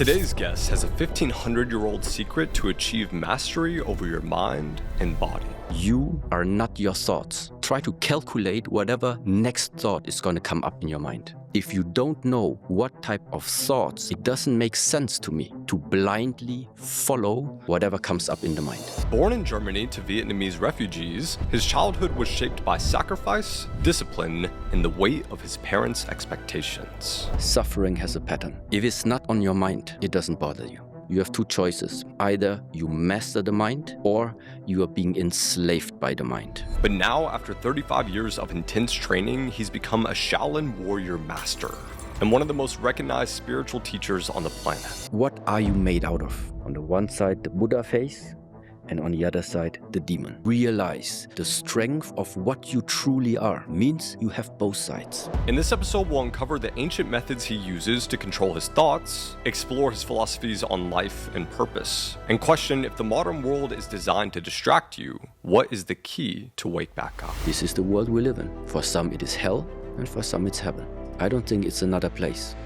Today's guest has a 1,500-year-old secret to achieve mastery over your mind and body. You are not your thoughts. Try to calculate whatever next thought is going to come up in your mind. If you don't know what type of thoughts, it doesn't make sense to me to blindly follow whatever comes up in the mind. Born in Germany to Vietnamese refugees, his childhood was shaped by sacrifice, discipline, and the weight of his parents' expectations. Suffering has a pattern. If it's not on your mind, it doesn't bother you. You have two choices. Either you master the mind or you are being enslaved by the mind. But now, after 35 years of intense training, he's become a Shaolin warrior master and one of the most recognized spiritual teachers on the planet. What are you made out of? On the one side, the Buddha face, and on the other side, the demon. Realize the strength of what you truly are means you have both sides. In this episode, we'll uncover the ancient methods he uses to control his thoughts, explore his philosophies on life and purpose, and question if the modern world is designed to distract you, what is the key to wake back up? This is the world we live in. For some it is hell, and for some it's heaven. I don't think it's another place.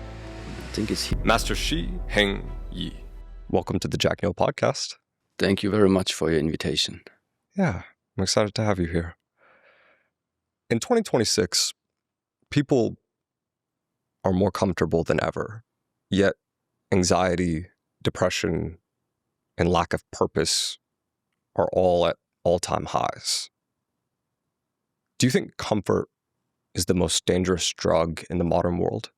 I think it's here. Master Shi Heng Yi. Welcome to the Jack Neel Podcast. Thank you very much for your invitation. Yeah, I'm excited to have you here. In 2026, people are more comfortable than ever, yet anxiety, depression, and lack of purpose are all at all-time highs. Do you think comfort is the most dangerous drug in the modern world?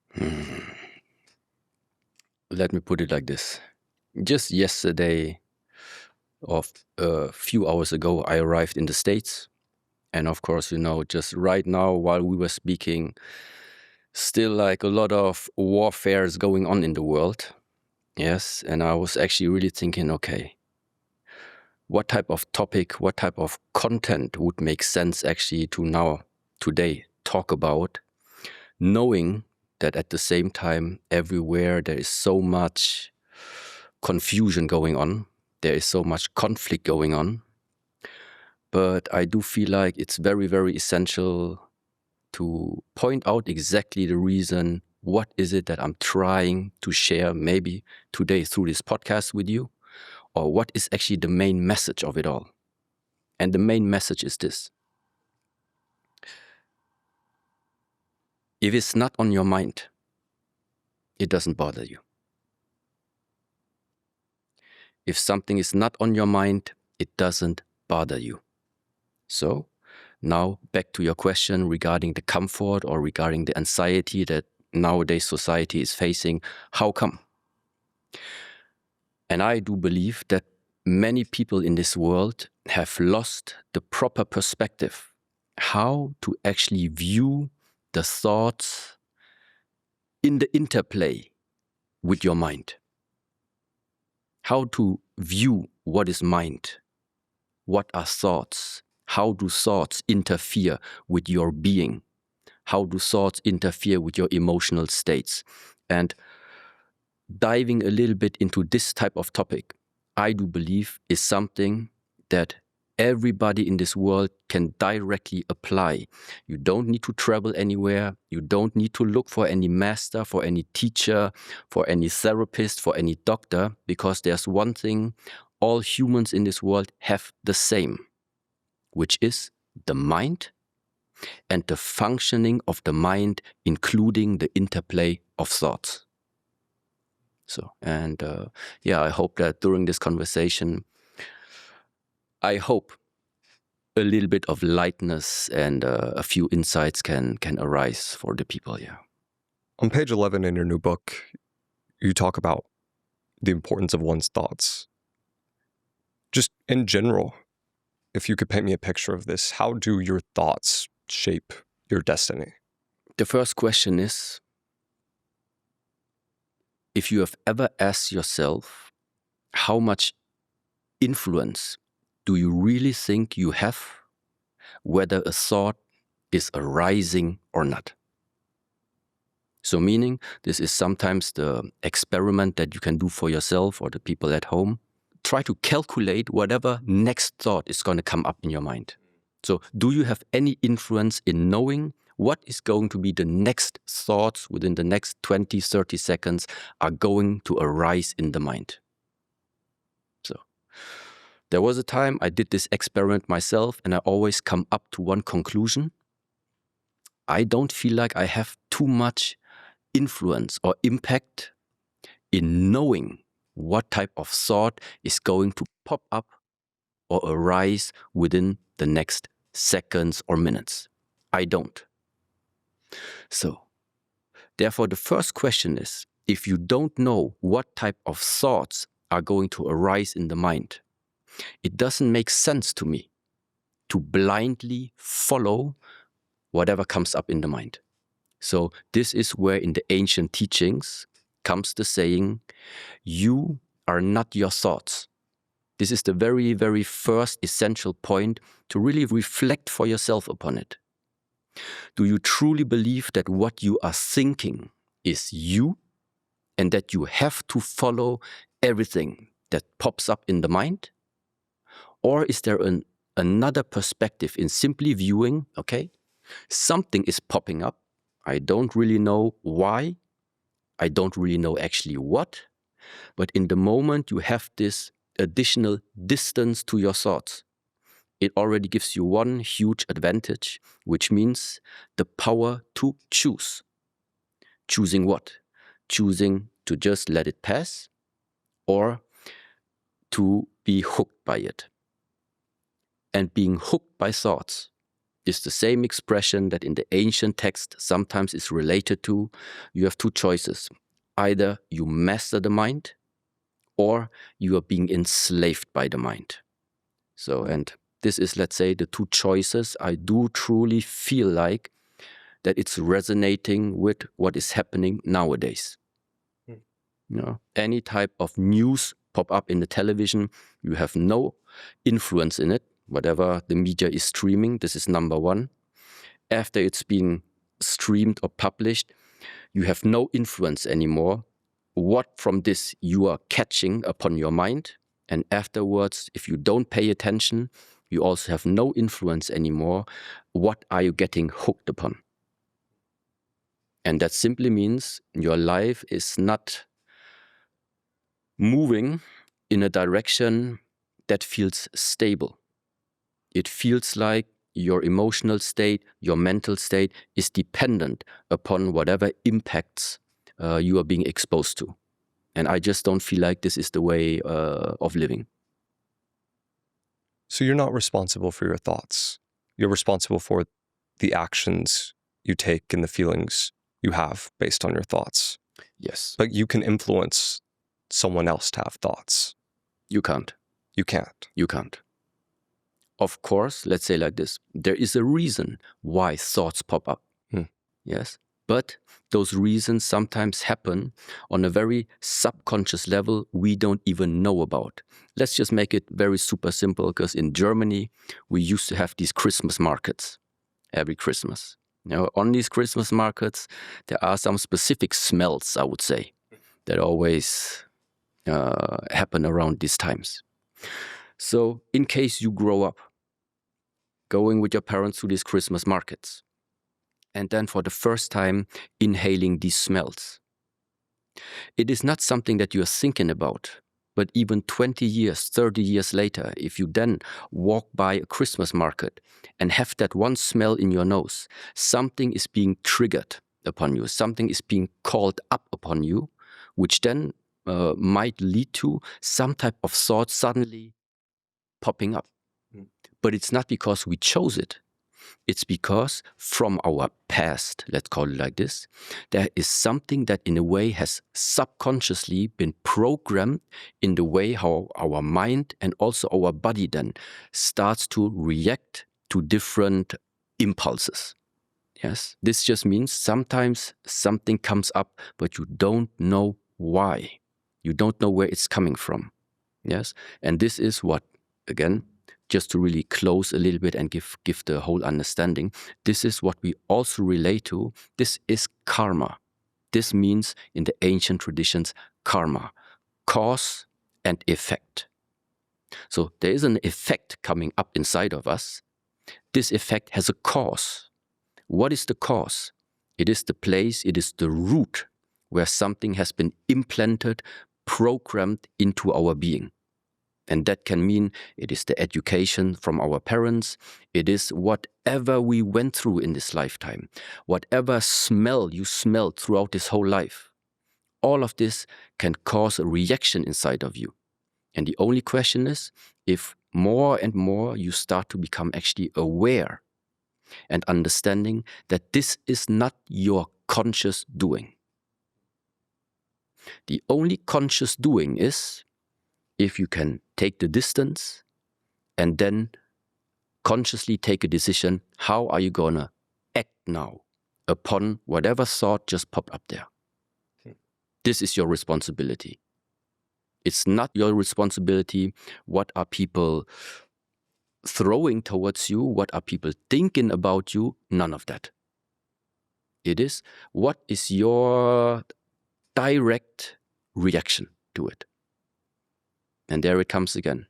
Let me put it like this. Just yesterday, of a few hours ago, I arrived in the States. And of course, just right now, while we were speaking, still like a lot of warfare is going on in the world. Yes. And I was actually really thinking, okay, what type of topic, what type of content would make sense actually to today talk about, knowing that at the same time, everywhere there is so much confusion going on. There is so much conflict going on, but I do feel like it's very, very essential to point out exactly the reason, what is it that I'm trying to share maybe today through this podcast with you, or what is actually the main message of it all. And the main message is this. If it's not on your mind, it doesn't bother you. If something is not on your mind, it doesn't bother you. So now back to your question regarding the comfort or regarding the anxiety that nowadays society is facing. How come? And I do believe that many people in this world have lost the proper perspective, how to actually view the thoughts in the interplay with your mind. How to view what is mind, what are thoughts, how do thoughts interfere with your being, how do thoughts interfere with your emotional states. And diving a little bit into this type of topic, I do believe is something that everybody in this world can directly apply. You don't need to travel anywhere. You don't need to look for any master, for any teacher, for any therapist, for any doctor, because there's one thing all humans in this world have the same, which is the mind and the functioning of the mind, including the interplay of thoughts. I hope that during this conversation, I hope a little bit of lightness and a few insights can arise for the people, yeah. On page 11 in your new book, you talk about the importance of one's thoughts. Just in general, if you could paint me a picture of this, how do your thoughts shape your destiny? The first question is, if you have ever asked yourself, how much influence do you really think you have whether a thought is arising or not? So meaning, this is sometimes the experiment that you can do for yourself or the people at home. Try to calculate whatever next thought is going to come up in your mind. So do you have any influence in knowing What is going to be the next thoughts within the next 20, 30 seconds are going to arise in the mind? So there was a time I did this experiment myself, and I always come up to one conclusion. I don't feel like I have too much influence or impact in knowing what type of thought is going to pop up or arise within the next seconds or minutes. I don't. So, therefore, the first question is, if you don't know what type of thoughts are going to arise in the mind, it doesn't make sense to me to blindly follow whatever comes up in the mind. So this is where in the ancient teachings comes the saying, you are not your thoughts. This is the very, very first essential point to really reflect for yourself upon it. Do you truly believe that what you are thinking is you and that you have to follow everything that pops up in the mind? Or is there another perspective in simply viewing, okay, something is popping up. I don't really know why. I don't really know actually what. But in the moment you have this additional distance to your thoughts, it already gives you one huge advantage, which means the power to choose. Choosing what? Choosing to just let it pass or to be hooked by it. And being hooked by thoughts is the same expression that in the ancient text sometimes is related to. You have two choices. Either you master the mind or you are being enslaved by the mind. So, and this is, let's say, the two choices. I do truly feel like that it's resonating with what is happening nowadays. You know, any type of news pop up in the television, you have no influence in it. Whatever the media is streaming, this is number one. After it's been streamed or published, you have no influence anymore. What from this you are catching upon your mind. And afterwards, if you don't pay attention, you also have no influence anymore. What are you getting hooked upon? And that simply means your life is not moving in a direction that feels stable. It feels like your emotional state, your mental state is dependent upon whatever impacts you are being exposed to. And I just don't feel like this is the way of living. So you're not responsible for your thoughts. You're responsible for the actions you take and the feelings you have based on your thoughts. Yes. But you can influence someone else to have thoughts. You can't. You can't. You can't. Of course, let's say like this, there is a reason why thoughts pop up. Yes. But those reasons sometimes happen on a very subconscious level we don't even know about. Let's just make it very super simple, because in Germany, we used to have these Christmas markets every Christmas. You know, on these Christmas markets, there are some specific smells, I would say, that always happen around these times. So in case you grow up going with your parents to these Christmas markets, and then for the first time inhaling these smells, it is not something that you're thinking about. But even 20 years, 30 years later, if you then walk by a Christmas market and have that one smell in your nose, something is being triggered upon you, something is being called up upon you, which then might lead to some type of thought suddenly popping up. But it's not because we chose it. It's because from our past, let's call it like this, there is something that in a way has subconsciously been programmed in the way how our mind and also our body then starts to react to different impulses. Yes, this just means sometimes something comes up, but you don't know why. You don't know where it's coming from. Yes, and this is what, again, just to really close a little bit and give the whole understanding, this is what we also relate to. This is karma. This means in the ancient traditions, karma, cause and effect. So there is an effect coming up inside of us. This effect has a cause. What is the cause? It is the place, it is the root where something has been implanted, programmed into our being. And that can mean it is the education from our parents. It is whatever we went through in this lifetime, whatever smell you smelled throughout this whole life. All of this can cause a reaction inside of you. And the only question is if more and more you start to become actually aware and understanding that this is not your conscious doing. The only conscious doing is if you can take the distance and then consciously take a decision, how are you gonna act now upon whatever thought just popped up there? This is your responsibility. It's not your responsibility. What are people throwing towards you? What are people thinking about you? None of that. It is, what is your direct reaction to it? And there it comes again.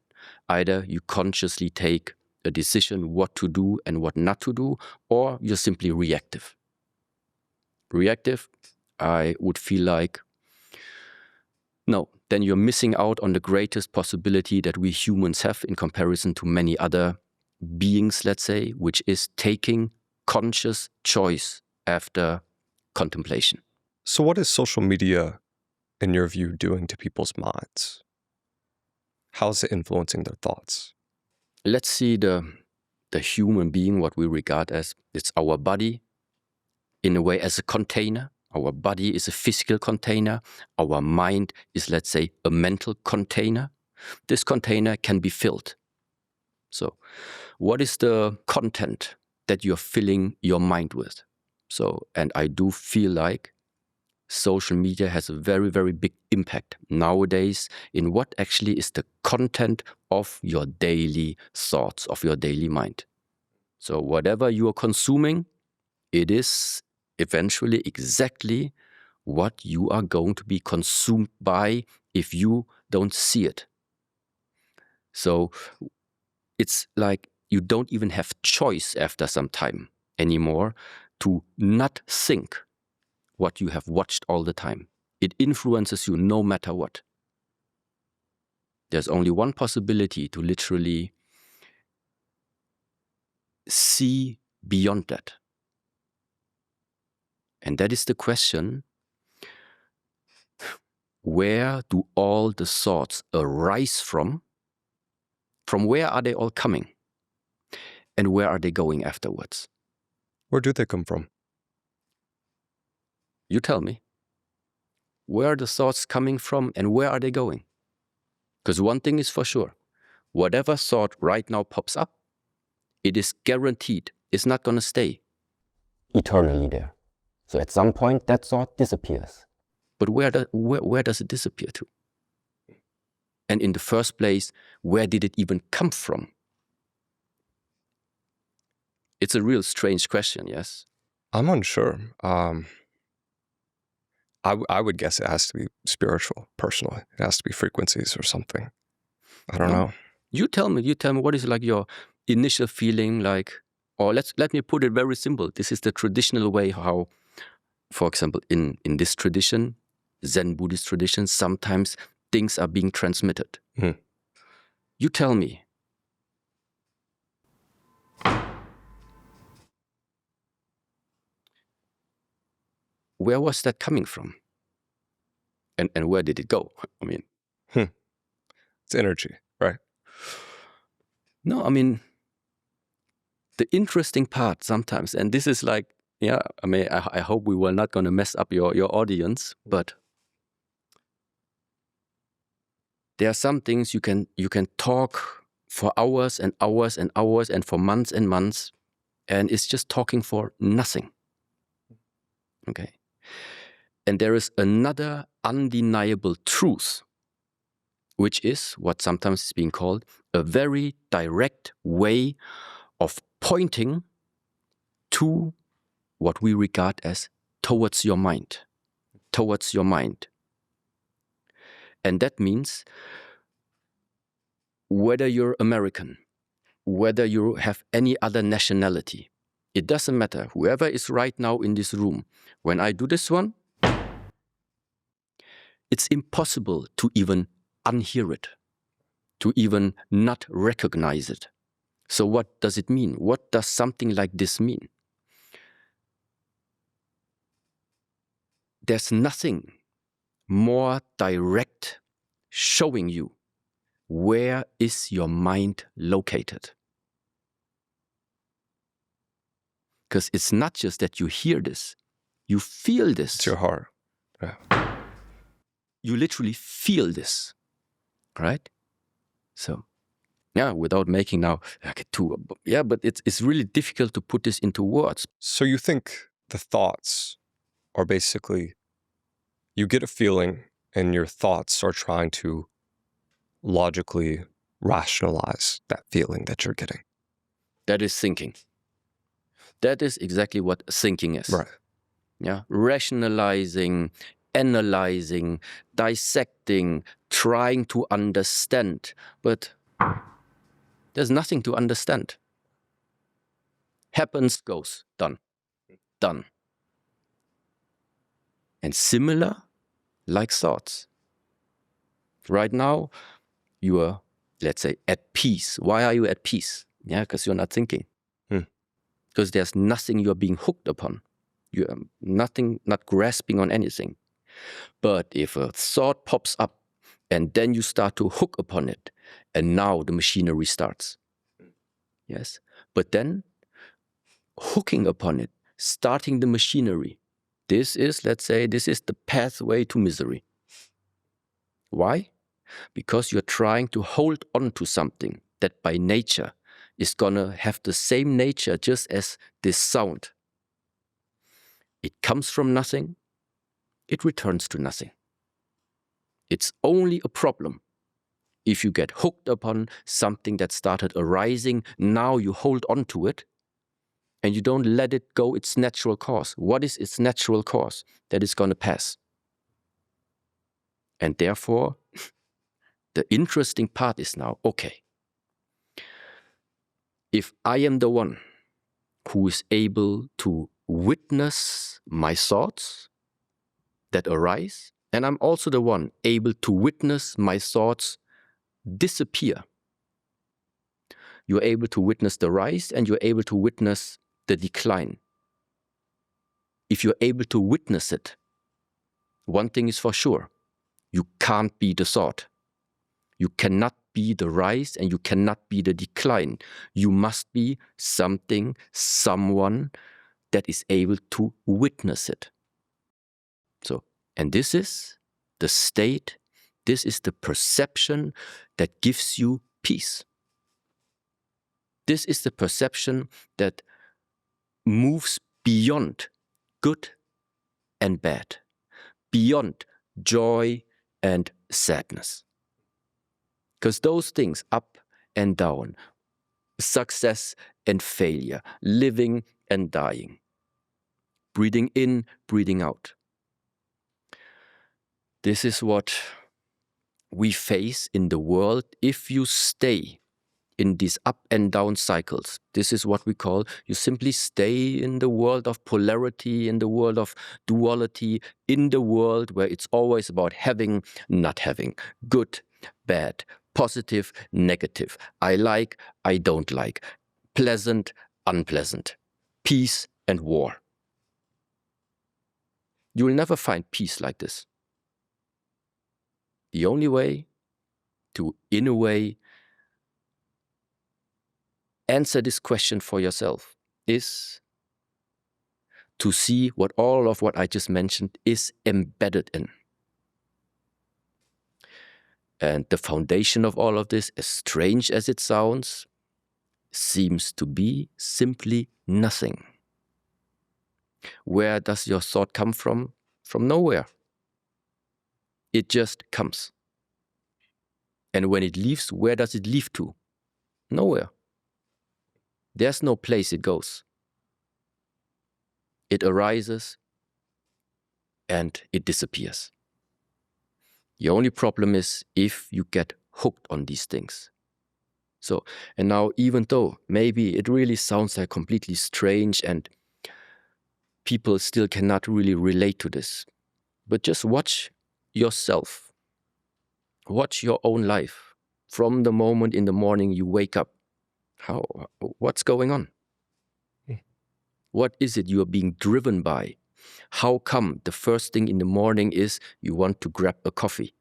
Either you consciously take a decision what to do and what not to do, or you're simply reactive. Reactive, I would feel like, no, then you're missing out on the greatest possibility that we humans have in comparison to many other beings, let's say, which is taking conscious choice after contemplation. So what is social media, in your view, doing to people's minds? How is it influencing their thoughts? Let's see the human being, what we regard as, it's our body, in a way as a container. Our body is a physical container. Our mind is, let's say, a mental container. This container can be filled. So what is the content that you're filling your mind with? So, and I do feel like social media has a very, very big impact nowadays in what actually is the content of your daily thoughts, of your daily mind. So whatever you are consuming, it is eventually exactly what you are going to be consumed by if you don't see it. So it's like you don't even have choice after some time anymore to not think what you have watched all the time. It influences you no matter what. There's only one possibility to literally see beyond that. And that is the question, where do all the thoughts arise from? From where are they all coming? And where are they going afterwards? Where do they come from? You tell me. Where are the thoughts coming from and where are they going? Because one thing is for sure. Whatever thought right now pops up, it is guaranteed it's not going to stay eternally there. So at some point, that thought disappears. But where does it disappear to? And in the first place, where did it even come from? It's a real strange question, yes? I'm unsure. I would guess it has to be spiritual, personally. It has to be frequencies or something. I don't know. You tell me, what is like your initial feeling like, or let me put it very simple. This is the traditional way how, for example, in this tradition, Zen Buddhist tradition, sometimes things are being transmitted. Mm. You tell me. Where was that coming from? And where did it go? I mean, it's energy, right? No, I mean, the interesting part sometimes, and this is like, yeah, I mean, I hope we were not going to mess up your audience, but there are some things you can talk for hours and hours and hours and for months and months, and it's just talking for nothing. Okay. And there is another undeniable truth, which is what sometimes is being called a very direct way of pointing to what we regard as towards your mind. Towards your mind. And that means whether you're American, whether you have any other nationality, It doesn't matter. Whoever is right now in this room, when I do this one, it's impossible to even unhear it, to even not recognize it. So what does it mean? What does something like this mean? There's nothing more direct showing you where is your mind located. Because it's not just that you hear this, you feel this. It's your heart. Yeah. You literally feel this, right? So, yeah, without making now, but it's really difficult to put this into words. So you think the thoughts are basically, you get a feeling and your thoughts are trying to logically rationalize that feeling that you're getting. That is thinking. That is exactly what thinking is. Right. Yeah, rationalizing, analyzing, dissecting, trying to understand. But there's nothing to understand. Happens, goes, done. Done. And similar, like thoughts. Right now, you are, let's say, at peace. Why are you at peace? Yeah, because you're not thinking. Because there's nothing you're being hooked upon. You are not grasping on anything. But if a thought pops up and then you start to hook upon it, and now the machinery starts. Yes. But then hooking upon it, starting the machinery, this is the pathway to misery. Why? Because you're trying to hold on to something that by nature is gonna have the same nature just as this sound. It comes from nothing, it returns to nothing. It's only a problem if you get hooked upon something that started arising, now you hold on to it, and you don't let it go its natural course. What is its natural course? That is going to pass. And therefore, the interesting part is now, okay, if I am the one who is able to witness my thoughts that arise, and I'm also the one able to witness my thoughts disappear. You're able to witness the rise and you're able to witness the decline. If you're able to witness it, one thing is for sure, you can't be the thought. You cannot be the rise and you cannot be the decline. You must be something, someone that is able to witness it. So, and this is the state, this is the perception that gives you peace. This is the perception that moves beyond good and bad, beyond joy and sadness. Because those things, up and down, success and failure, living and dying, breathing in, breathing out. This is what we face in the world if you stay in these up and down cycles. This is what we call, you simply stay in the world of polarity, in the world of duality, in the world where it's always about having, not having, good, bad, positive, negative, I like, I don't like, pleasant, unpleasant, peace and war. You will never find peace like this. The only way to, in a way, answer this question for yourself is to see what all of what I just mentioned is embedded in. And the foundation of all of this, as strange as it sounds, seems to be simply nothing. Where does your thought come from? From nowhere. It just comes. And when it leaves, where does it leave to? Nowhere. There's no place it goes. It arises and it disappears. The only problem is if you get hooked on these things. So, and now, even though maybe it really sounds like completely strange and people still cannot really relate to this, but just watch yourself. Watch your own life from the moment in the morning you wake up. What's going on? What is it you are being driven by? How come the first thing in the morning is you want to grab a coffee?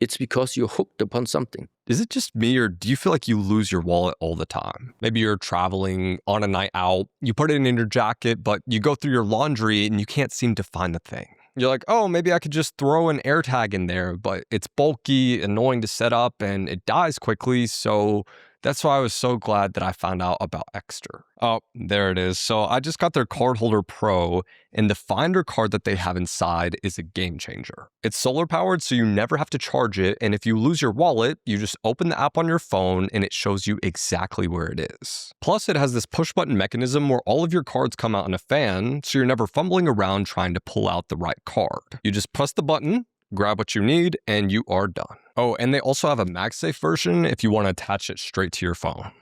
It's because you're hooked upon something. Is it just me, or do you feel like you lose your wallet all the time? Maybe you're traveling on a night out, you put it in your jacket, but you go through your laundry and you can't seem to find the thing. You're like, oh, maybe I could just throw an AirTag in there, but it's bulky, annoying to set up, and it dies quickly. So that's why I was so glad that I found out about Extra. Oh, there it is. So I just got their Cardholder Pro, and the Finder card that they have inside is a game changer. It's solar powered, so you never have to charge it. And if you lose your wallet, you just open the app on your phone and it shows you exactly where it is. Plus, it has this push button mechanism where all of your cards come out in a fan, so you're never fumbling around trying to pull out the right card. You just press the button, grab what you need, and you are done. Oh, and they also have a MagSafe version if you want to attach it straight to your phone.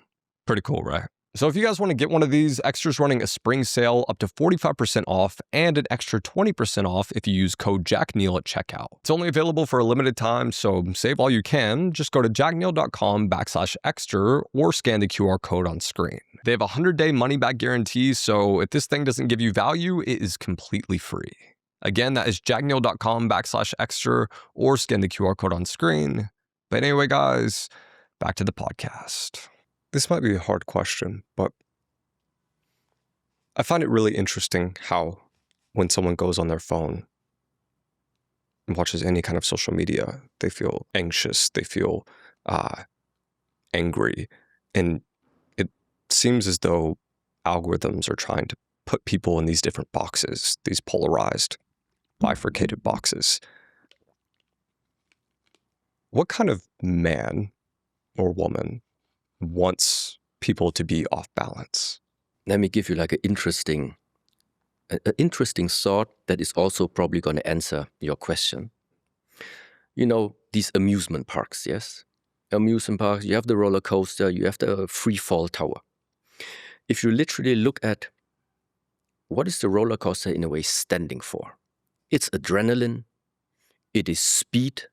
Pretty cool, right? So if you guys want to get one of these, Extra's running a spring sale up to 45% off and an extra 20% off if you use code Jack Neel at checkout. It's only available for a limited time, so save all you can. Just go to jackneel.com/extra or scan the QR code on screen. They have a 100-day money-back guarantee, so if this thing doesn't give you value, it is completely free. Again, that is jackneel.com/extra or scan the QR code on screen. But anyway, guys, back to the podcast. This might be a hard question, but I find it really interesting how when someone goes on their phone and watches any kind of social media, they feel anxious, they feel angry, and it seems as though algorithms are trying to put people in these different boxes, these polarized, bifurcated boxes. What kind of man or woman wants people to be off balance? Let me give you like an interesting thought that is also probably going to answer your question. You know, these amusement parks, yes? Amusement parks, you have the roller coaster, you have the free fall tower. If you literally look at what is the roller coaster in a way standing for? It's adrenaline, it is speed.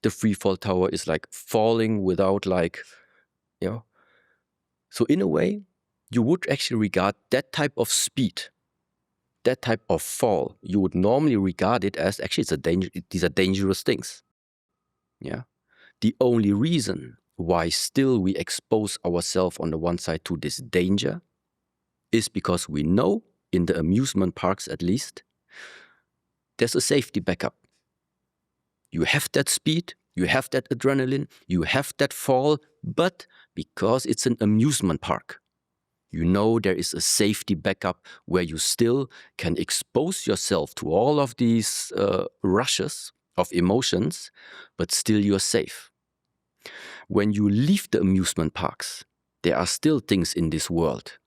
The free fall tower is like falling without So in a way, you would actually regard that type of speed, that type of fall, you would normally regard it as actually these are dangerous things. Yeah. The only reason why still we expose ourselves on the one side to this danger is because we know, in the amusement parks at least, there's a safety backup. You have that speed, you have that adrenaline, you have that fall, but because it's an amusement park, you know there is a safety backup where you still can expose yourself to all of these rushes of emotions, but still you're safe. When you leave the amusement parks, there are still things in this world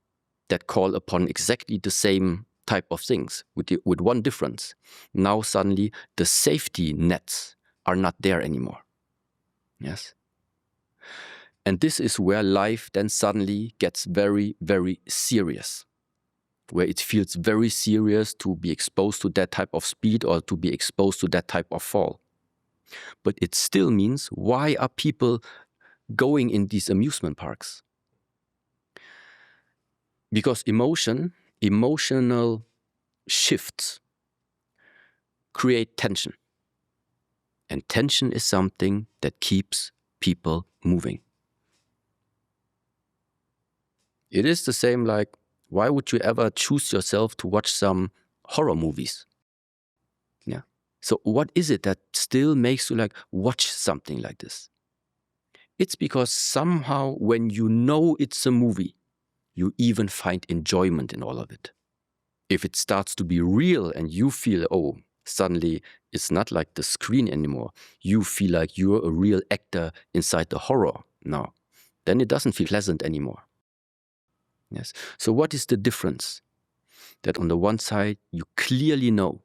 that call upon exactly the same type of things, with one difference. Now suddenly the safety nets are not there anymore. Yes. And this is where life then suddenly gets very, very serious, where it feels very serious to be exposed to that type of speed or to be exposed to that type of fall. But it still means, why are people going in these amusement parks? Because emotional shifts create tension. And tension is something that keeps people moving. It is the same like, why would you ever choose yourself to watch some horror movies? Yeah. So what is it that still makes you like watch something like this? It's because somehow when you know it's a movie, you even find enjoyment in all of it. If it starts to be real and you feel, oh, suddenly it's not like the screen anymore, you feel like you're a real actor inside the horror now, then it doesn't feel pleasant anymore. Yes. So what is the difference? That on the one side, you clearly know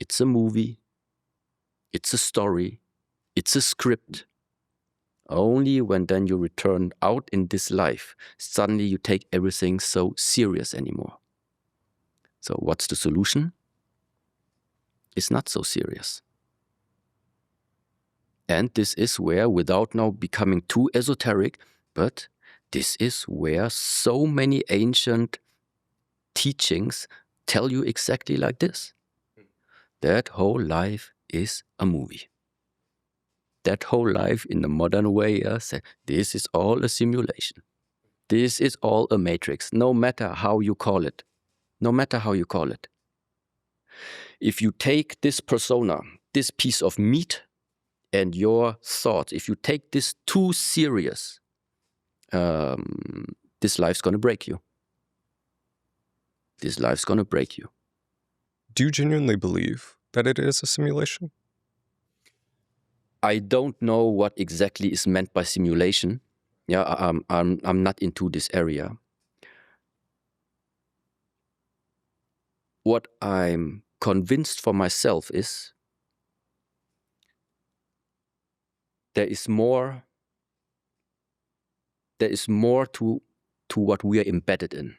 it's a movie, it's a story, it's a script. Only when then you return out in this life, suddenly you take everything so serious anymore. So what's the solution? It's not so serious. And this is where, without now becoming too esoteric, but this is where so many ancient teachings tell you exactly like this. That whole life is a movie. That whole life in the modern way, this is all a simulation. This is all a matrix, no matter how you call it. No matter how you call it. If you take this persona, this piece of meat, and your thoughts, if you take this too serious, this life's going to break you. This life's going to break you. Do you genuinely believe that it is a simulation? I don't know what exactly is meant by simulation. Yeah, I'm not into this area. What I'm convinced for myself is there is more to what we are embedded in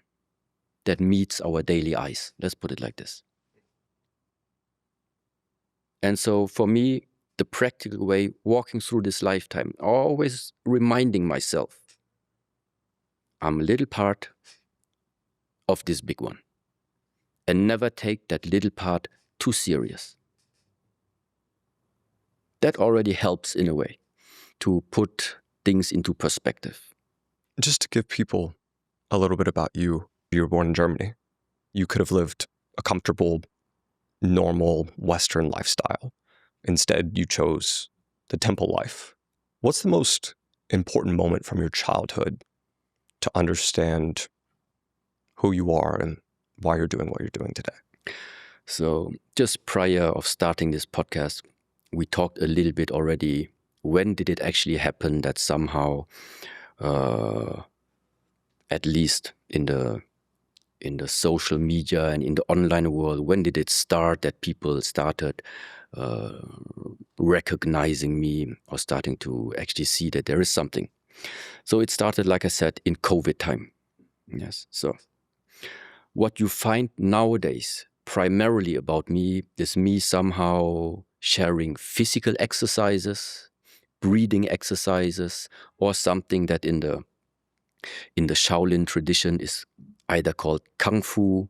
that meets our daily eyes. Let's put it like this. And so for me, the practical way, walking through this lifetime, always reminding myself, I'm a little part of this big one. And never take that little part too serious. That already helps in a way to put things into perspective. Just to give people a little bit about you, you were born in Germany. You could have lived a comfortable, normal Western lifestyle. Instead, you chose the temple life. What's the most important moment from your childhood to understand who you are and why you're doing what you're doing today? So just prior of starting this podcast, we talked a little bit already. When did it actually happen that somehow, at least in the social media and in the online world, when did it start that people started recognizing me or starting to actually see that there is something? So it started, like I said, in COVID time. Yes. So what you find nowadays primarily about me is me somehow sharing physical exercises, breathing exercises, or something that in the Shaolin tradition is either called Kung Fu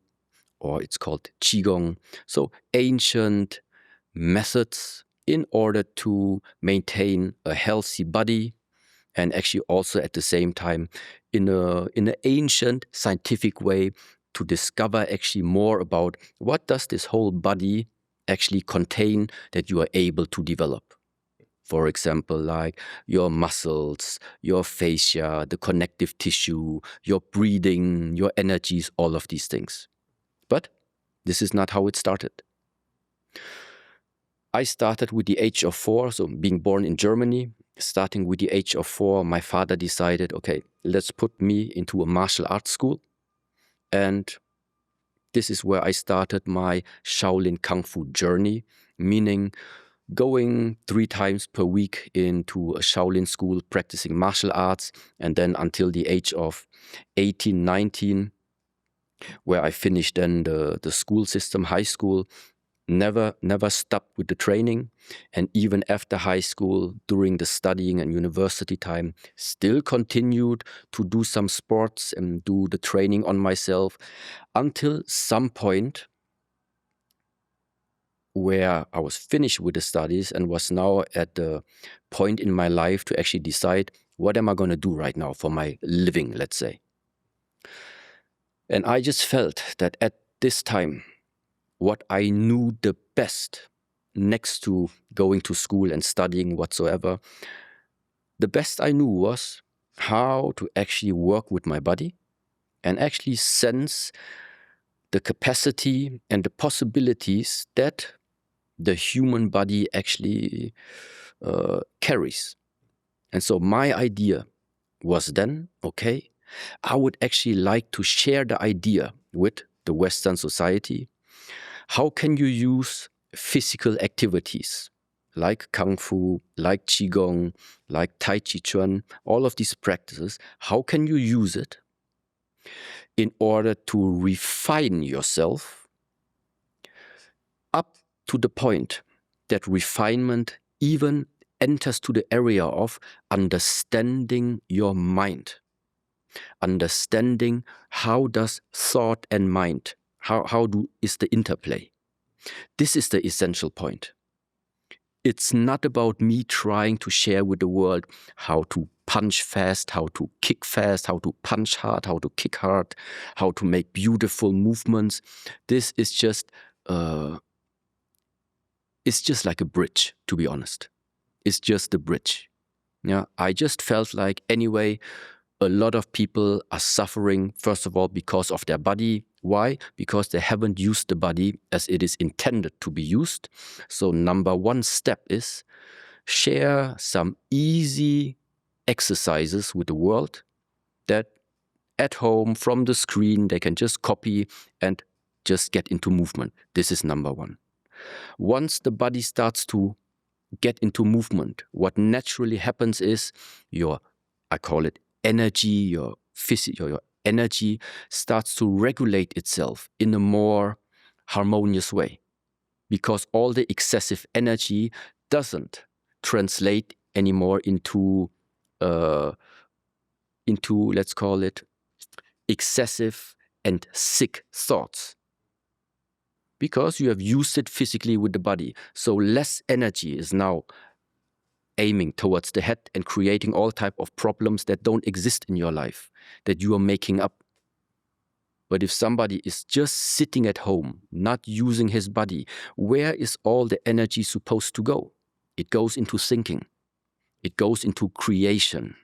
or it's called Qigong. So ancient methods in order to maintain a healthy body, and actually also at the same time in an ancient scientific way to discover actually more about what does this whole body actually contain that you are able to develop. For example, like your muscles, your fascia, the connective tissue, your breathing, your energies, all of these things. But this is not how it started. I started with the age of 4, so being born in Germany, starting with the age of 4, my father decided, okay, let's put me into a martial arts school. And this is where I started my Shaolin Kung Fu journey, meaning going 3 times per week into a Shaolin school, practicing martial arts, and then until the age of 18, 19, where I finished then the school system, high school, never stopped with the training. And even after high school, during the studying and university time, still continued to do some sports and do the training on myself until some point where I was finished with the studies and was now at the point in my life to actually decide, what am I going to do right now for my living, let's say. And I just felt that at this time, what I knew the best, next to going to school and studying whatsoever, the best I knew was how to actually work with my body and actually sense the capacity and the possibilities that the human body actually carries. And so my idea was then, okay, I would actually like to share the idea with the Western society. How can you use physical activities like Kung Fu, like Qigong, like Tai Chi Chuan, all of these practices, how can you use it in order to refine yourself up to the point that refinement even enters to the area of understanding your mind, understanding how does thought and mind, is the interplay. This is the essential point. It's not about me trying to share with the world how to punch fast, how to kick fast, how to punch hard, how to kick hard, how to make beautiful movements. This is just, it's just like a bridge, to be honest. It's just a bridge. Yeah, I just felt like anyway, a lot of people are suffering, first of all, because of their body. Why? Because they haven't used the body as it is intended to be used. So number one step is share some easy exercises with the world that at home from the screen they can just copy and just get into movement. This is number one. Once the body starts to get into movement, what naturally happens is I call it energy, your energy starts to regulate itself in a more harmonious way, because all the excessive energy doesn't translate anymore into let's call it excessive and sick thoughts, because you have used it physically with the body. So less energy is now aiming towards the head and creating all type of problems that don't exist in your life, that you are making up. But if somebody is just sitting at home, not using his body, where is all the energy supposed to go? It goes into thinking. It goes into creation.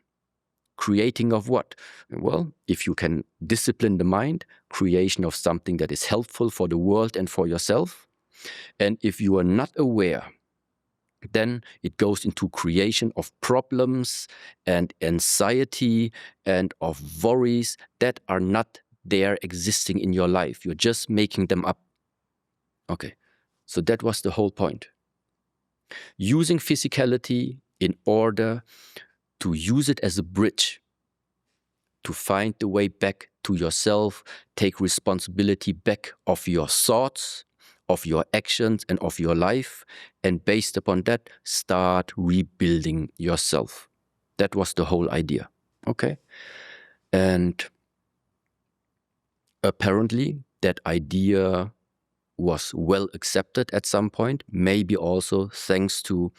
Creating of what? Well, if you can discipline the mind, creation of something that is helpful for the world and for yourself. And if you are not aware, then it goes into creation of problems and anxiety and of worries that are not there existing in your life. You're just making them up. Okay, so that was the whole point. Using physicality in order to use it as a bridge to find the way back to yourself, take responsibility back of your thoughts, of your actions and of your life, and based upon that, start rebuilding yourself. That was the whole idea, okay? And apparently that idea was well accepted at some point, maybe also thanks to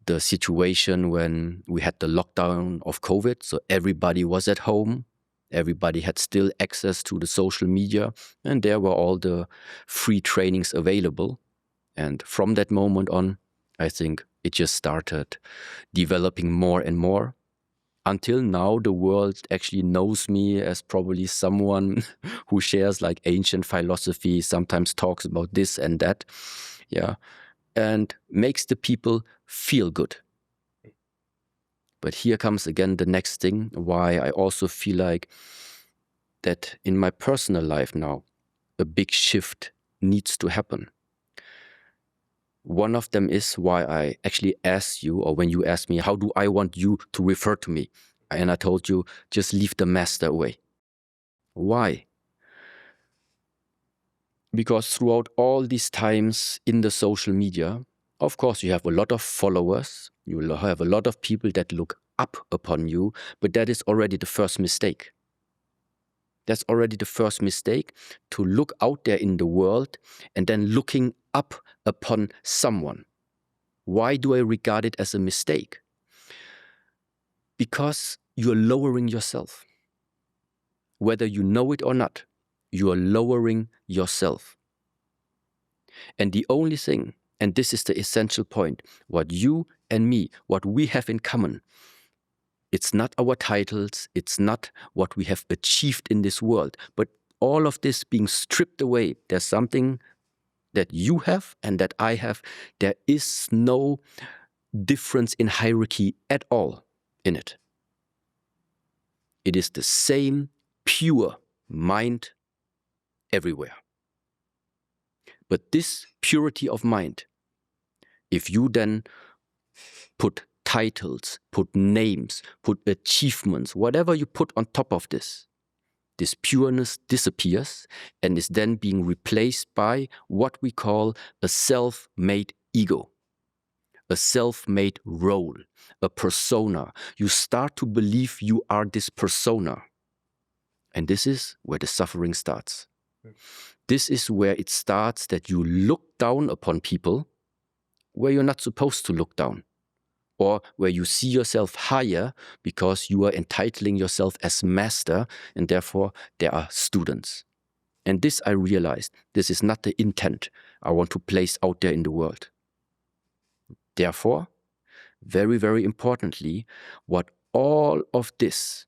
the situation when we had the lockdown of COVID. So everybody was at home. Everybody had still access to the social media, and there were all the free trainings available. And from that moment on, I think it just started developing more and more. Until now, the world actually knows me as probably someone who shares like ancient philosophy, sometimes talks about this and that, yeah, and makes the people feel good. But here comes again the next thing, why I also feel like that in my personal life now, a big shift needs to happen. One of them is why I actually asked you, or when you asked me, how do I want you to refer to me? And I told you, just leave the master away. Why? Because throughout all these times in the social media, of course, you have a lot of followers. You will have a lot of people that look up upon you, but that is already the first mistake. That's already the first mistake, to look out there in the world and then looking up upon someone. Why do I regard it as a mistake? Because you're lowering yourself. Whether you know it or not, you are lowering yourself. And the only thing, and this is the essential point, what you and me, what we have in common, it's not our titles, it's not what we have achieved in this world, but all of this being stripped away, there's something that you have and that I have. There is no difference in hierarchy at all in it. It is the same pure mind everywhere. But this purity of mind If you then put titles, put names, put achievements, whatever you put on top of this pureness disappears and is then being replaced by what we call a self-made ego, a self-made role, a persona. You start to believe you are this persona. And this is where the suffering starts. This is where it starts that you look down upon people where you're not supposed to look down, or where you see yourself higher because you are entitling yourself as master, and therefore there are students. And this I realized, this is not the intent I want to place out there in the world. Therefore, very, very importantly, what all of this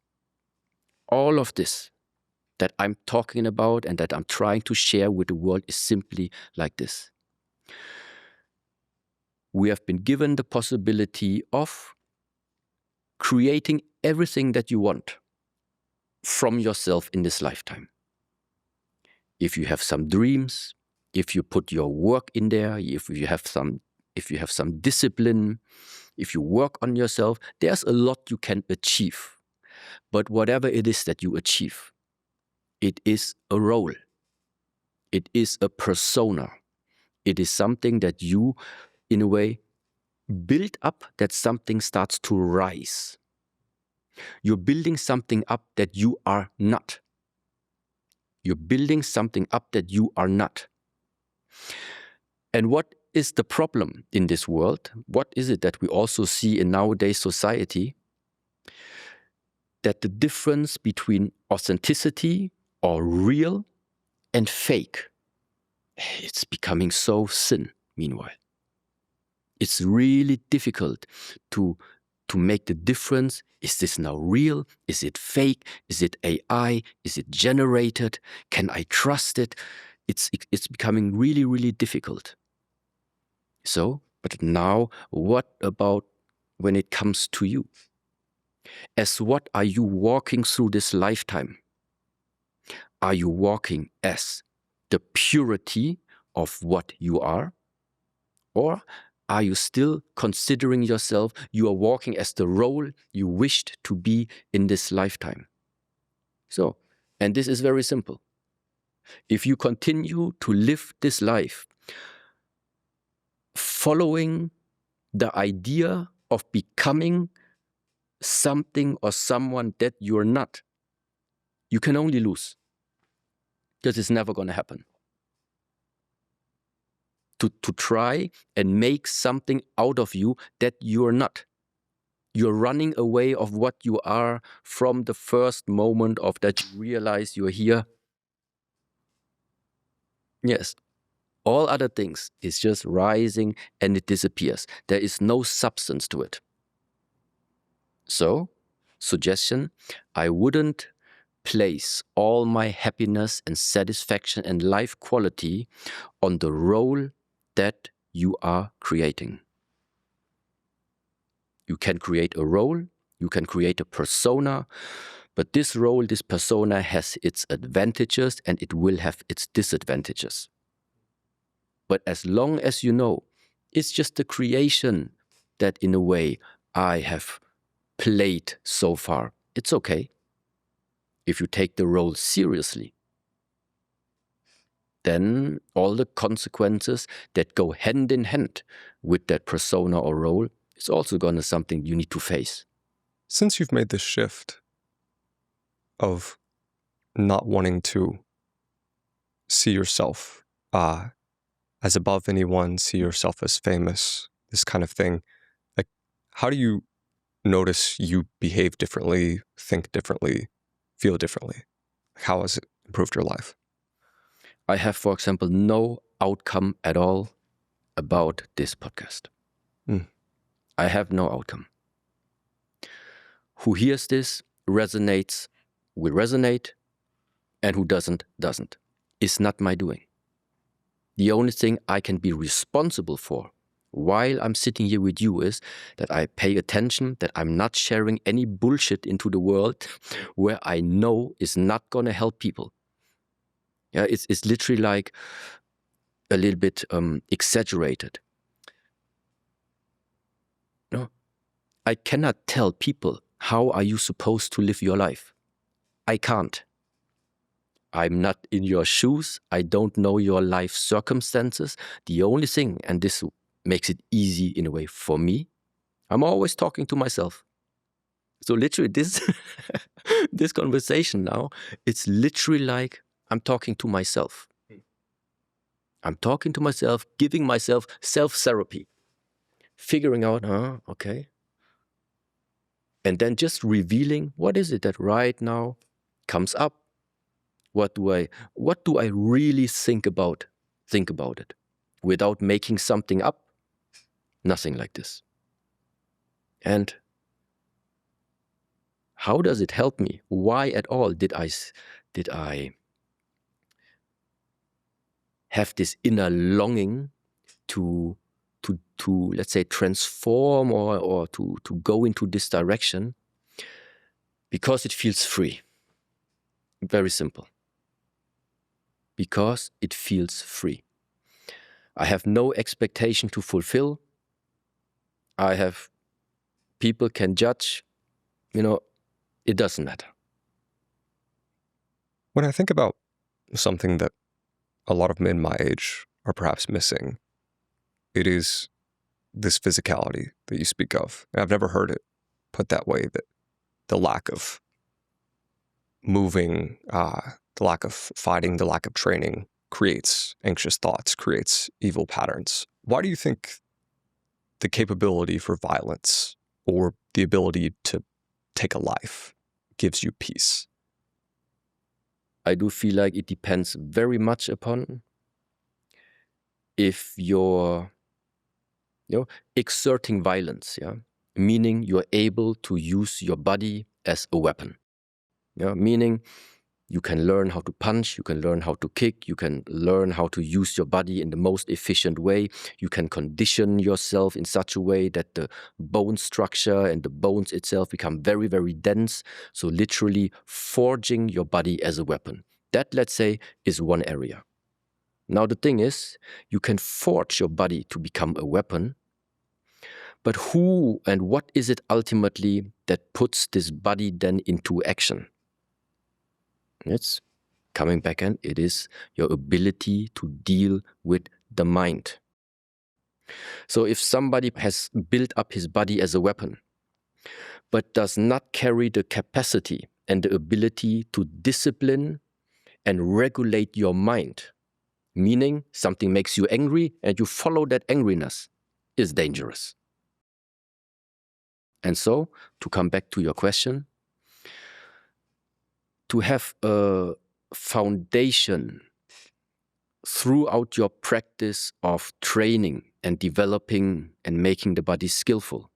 that I'm talking about and that I'm trying to share with the world is simply like this. We have been given the possibility of creating everything that you want from yourself in this lifetime. If you have some dreams, if you put your work in there, if you have some discipline, if you work on yourself, there's a lot you can achieve. But whatever it is that you achieve, it is a role. It is a persona. It is something that you, in a way, build up, that something starts to rise. You're building something up that you are not. You're building something up that you are not. And what is the problem in this world? What is it that we also see in nowadays society? That the difference between authenticity or real and fake, it's becoming so thin, meanwhile. It's really difficult to make the difference. Is this now real? Is it fake? Is it AI? Is it generated? Can I trust it? It's becoming really, really difficult. So, but now what about when it comes to you? As what are you walking through this lifetime? Are you walking as the purity of what you are? Or are you still considering yourself you are walking as the role you wished to be in this lifetime? So, and this is very simple. If you continue to live this life following the idea of becoming something or someone that you're not, you can only lose. Because it's never going to happen. To try and make something out of you that you're not. You're running away of what you are from the first moment of that you realize you're here. Yes. All other things is just rising and it disappears. There is no substance to it. So, suggestion, I wouldn't place all my happiness and satisfaction and life quality on the role that you are creating. You can create a role, you can create a persona, but this role, this persona has its advantages and it will have its disadvantages. But as long as you know, it's just the creation that in a way I have played so far, it's okay. If you take the role seriously, then all the consequences that go hand in hand with that persona or role is also going to something you need to face. Since you've made this shift of not wanting to see yourself as above anyone, see yourself as famous, this kind of thing, like, how do you notice you behave differently, think differently, feel differently? How has it improved your life? I have, for example, no outcome at all about this podcast. I have no outcome. Who hears this resonates, will resonate, and who doesn't. It's not my doing. The only thing I can be responsible for while I'm sitting here with you is that I pay attention, that I'm not sharing any bullshit into the world where I know is not going to help people. Yeah, it's literally like a little bit exaggerated. I cannot tell people, how are you supposed to live your life? I can't. I'm not in your shoes. I don't know your life circumstances. The only thing, and this makes it easy in a way for me, I'm always talking to myself. So literally this, this conversation now, it's literally like I'm talking to myself. I'm talking to myself, giving myself self-therapy, figuring out, okay. And then just revealing, what is it that right now comes up? What do I really think about? Think about it. Without making something up, nothing like this. And how does it help me? Why at all did I have this inner longing to let's say transform or to go into this direction? Because it feels free. Very simple. Because it feels free. I have no expectation to fulfill. People can judge, it doesn't matter. When I think about something that a lot of men my age are perhaps missing, it is this physicality that you speak of. And I've never heard it put that way, that the lack of moving, the lack of fighting, the lack of training creates anxious thoughts, creates evil patterns. Why do you think the capability for violence or the ability to take a life gives you peace? I do feel like it depends very much upon if you're exerting violence, meaning you're able to use your body as a weapon. Meaning you can learn how to punch, you can learn how to kick, you can learn how to use your body in the most efficient way. You can condition yourself in such a way that the bone structure and the bones itself become very, very dense. So literally forging your body as a weapon. That, let's say, is one area. Now the thing is, you can forge your body to become a weapon, but who and what is it ultimately that puts this body then into action? It's coming back, and it is your ability to deal with the mind. So if somebody has built up his body as a weapon, but does not carry the capacity and the ability to discipline and regulate your mind, meaning something makes you angry and you follow that angriness, is dangerous. And so, to come back to your question, to have a foundation throughout your practice of training and developing and making the body skillful,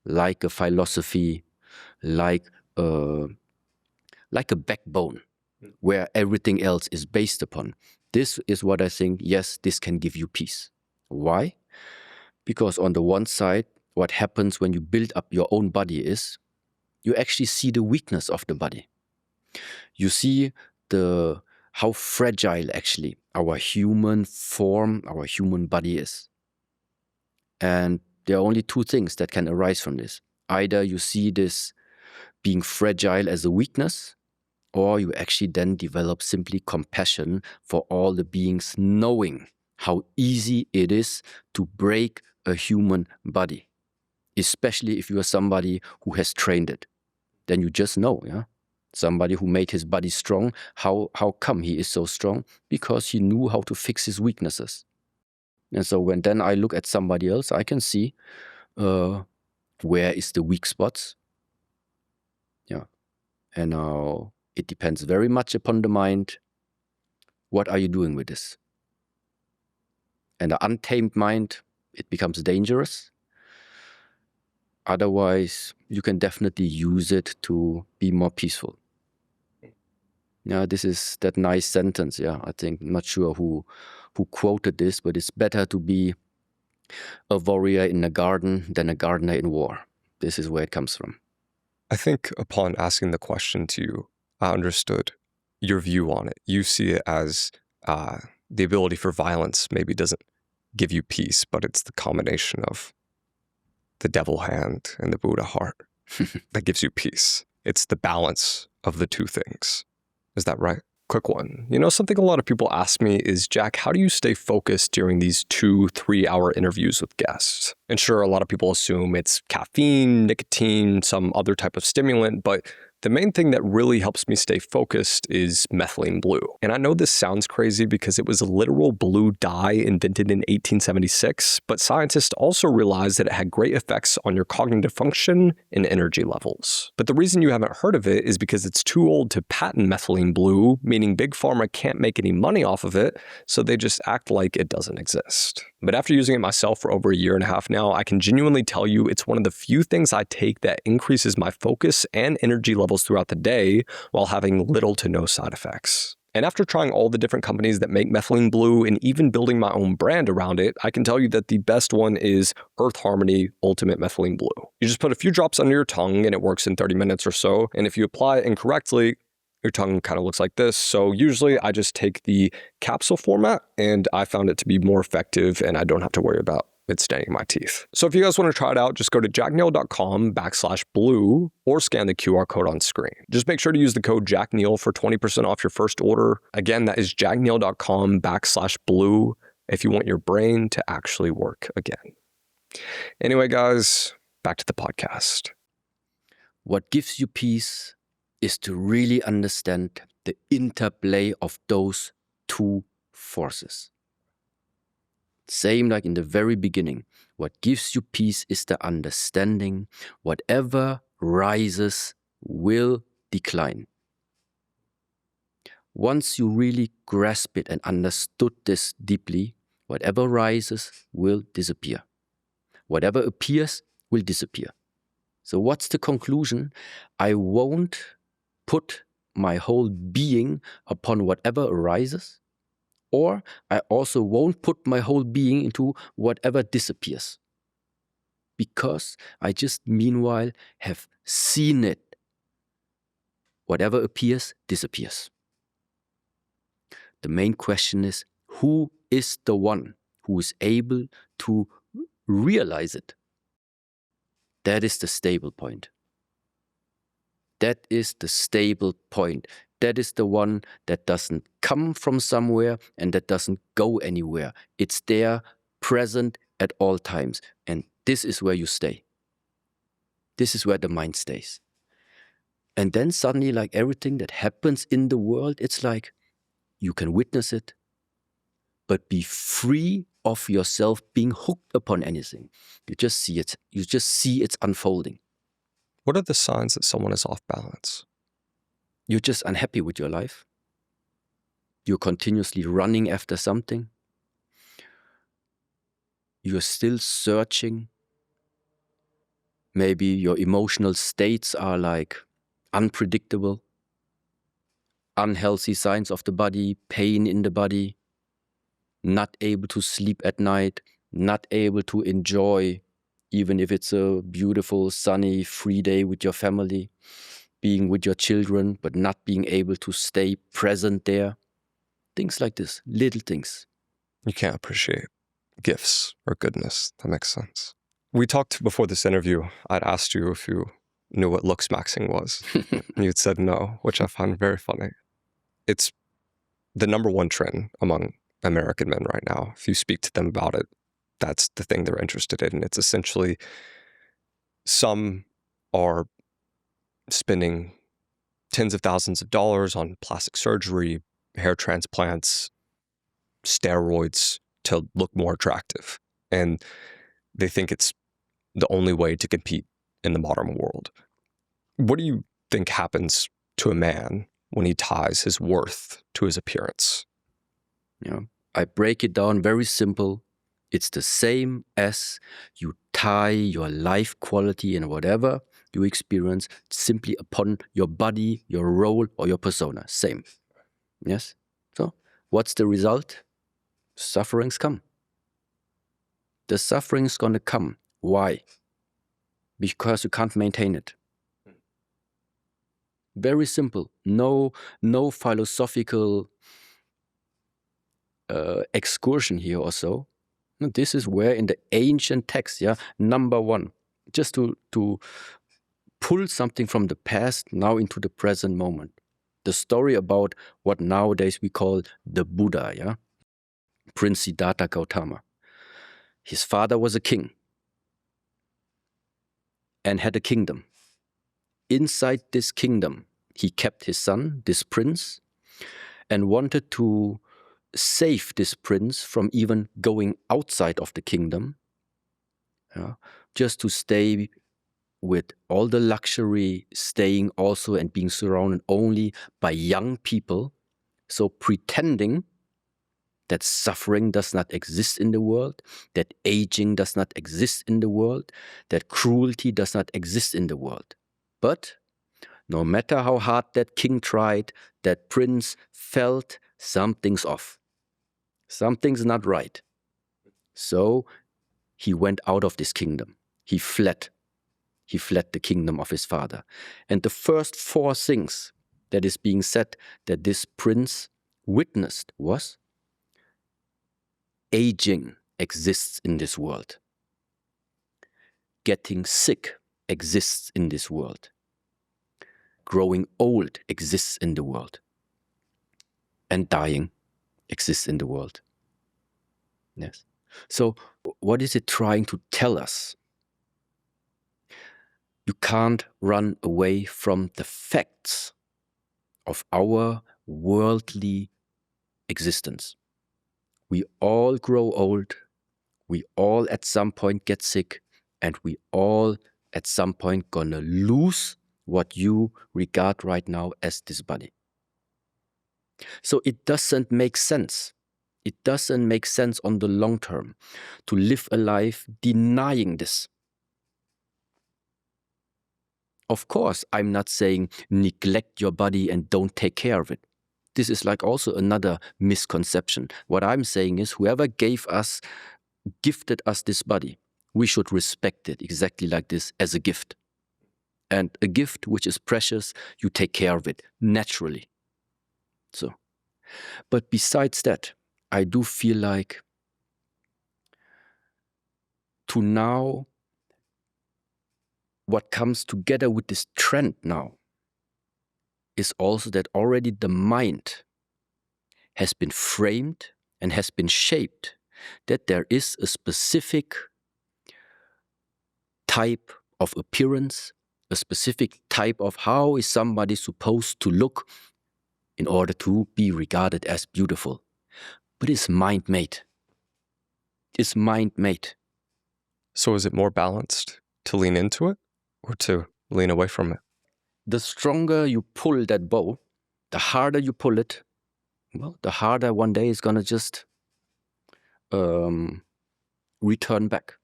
like a philosophy, like a backbone where everything else is based upon. This is what I think, yes, this can give you peace. Why? Because on the one side, what happens when you build up your own body is you actually see the weakness of the body. You see how fragile actually our human form, our human body is. And there are only two things that can arise from this. Either you see this being fragile as a weakness, or you actually then develop simply compassion for all the beings, knowing how easy it is to break a human body, especially if you are somebody who has trained it. Then you just know, somebody who made his body strong. How come he is so strong? Because he knew how to fix his weaknesses. And so when then I look at somebody else, I can see where is the weak spots. And now it depends very much upon the mind. What are you doing with this? And an untamed mind, it becomes dangerous. Otherwise, you can definitely use it to be more peaceful. This is that nice sentence. I think, I'm not sure who quoted this, but it's better to be a warrior in a garden than a gardener in war. This is where it comes from. I think upon asking the question to you, I understood your view on it. You see it as the ability for violence maybe doesn't give you peace, but it's the combination of the devil hand and the Buddha heart that gives you peace. It's the balance of the two things. Is that right? Quick one. Something a lot of people ask me is, Jack, how do you stay focused during these 2-3 hour interviews with guests? And sure, a lot of people assume it's caffeine, nicotine, some other type of stimulant, but the main thing that really helps me stay focused is methylene blue. And I know this sounds crazy because it was a literal blue dye invented in 1876, but scientists also realized that it had great effects on your cognitive function and energy levels. But the reason you haven't heard of it is because it's too old to patent methylene blue, meaning Big Pharma can't make any money off of it, so they just act like it doesn't exist. But after using it myself for over a year and a half now, I can genuinely tell you it's one of the few things I take that increases my focus and energy levels throughout the day while having little to no side effects. And after trying all the different companies that make methylene blue and even building my own brand around it, I can tell you that the best one is Earth Harmony Ultimate Methylene Blue. You just put a few drops under your tongue and it works in 30 minutes or so. And if you apply it incorrectly, your tongue kind of looks like this. So usually I just take the capsule format and I found it to be more effective and I don't have to worry about it staining my teeth. So if you guys want to try it out, just go to jackneel.com/blue or scan the QR code on screen. Just make sure to use the code JackNeel for 20% off your first order. Again, that is jackneel.com/blue if you want your brain to actually work again. Anyway, guys, back to the podcast. What gives you peace is to really understand the interplay of those two forces. Same like in the very beginning. What gives you peace is the understanding whatever rises will decline. Once you really grasp it and understood this deeply, whatever rises will disappear. Whatever appears will disappear. So what's the conclusion? I won't put my whole being upon whatever arises, or I also won't put my whole being into whatever disappears. Because I just meanwhile have seen it. Whatever appears, disappears. The main question is, who is the one who is able to realize it? That is the stable point. That is the stable point. That is the one that doesn't come from somewhere and that doesn't go anywhere. It's there, present at all times. And this is where you stay. This is where the mind stays. And then suddenly, like everything that happens in the world, it's like you can witness it, but be free of yourself being hooked upon anything. You just see it. You just see it's unfolding. What are the signs that someone is off balance? You're just unhappy with your life. You're continuously running after something. You're still searching. Maybe your emotional states are like unpredictable. Unhealthy signs of the body, pain in the body, not able to sleep at night, not able to enjoy, even if it's a beautiful, sunny, free day with your family, being with your children, but not being able to stay present there. Things like this, little things. You can't appreciate gifts or goodness. That makes sense. We talked before this interview. I'd asked you if you knew what Looksmaxxing was. You'd said no, which I find very funny. It's the number one trend among American men right now. If you speak to them about it, that's the thing they're interested in. It's essentially, some are spending tens of thousands of dollars on plastic surgery, hair transplants, steroids to look more attractive. And they think it's the only way to compete in the modern world. What do you think happens to a man when he ties his worth to his appearance? I break it down very simple. It's the same as you tie your life quality and whatever you experience simply upon your body, your role, or your persona. Same. Yes? So, what's the result? Sufferings come. The suffering is going to come. Why? Because you can't maintain it. Very simple. No philosophical excursion here or so. This is where in the ancient text, number one, just to pull something from the past now into the present moment. The story about what nowadays we call the Buddha, yeah? Prince Siddhartha Gautama. His father was a king and had a kingdom. Inside this kingdom, he kept his son, this prince, and wanted to save this prince from even going outside of the kingdom, just to stay with all the luxury, staying also and being surrounded only by young people, so pretending that suffering does not exist in the world, that aging does not exist in the world, that cruelty does not exist in the world. But no matter how hard that king tried, that prince felt something's off. Something's not right. So he went out of this kingdom. He fled. He fled the kingdom of his father. And the first 4 things that is being said that this prince witnessed was: aging exists in this world. Getting sick exists in this world. Growing old exists in the world. And dying exists in the world. Yes. So what is it trying to tell us? You can't run away from the facts of our worldly existence. We all grow old. We all at some point get sick. And we all at some point gonna lose what you regard right now as this body. So it doesn't make sense. It doesn't make sense on the long term to live a life denying this. Of course, I'm not saying neglect your body and don't take care of it. This is like also another misconception. What I'm saying is whoever gifted us this body, we should respect it exactly like this, as a gift. And a gift which is precious, you take care of it naturally. So, but besides that, I do feel like to now, what comes together with this trend now is also that already the mind has been framed and has been shaped, that there is a specific type of appearance, a specific type of how is somebody supposed to look in order to be regarded as beautiful. But it's mind-made. It's mind-made. So is it more balanced to lean into it or to lean away from it? The stronger you pull that bow, the harder you pull it, well, the harder one day is going to just return back.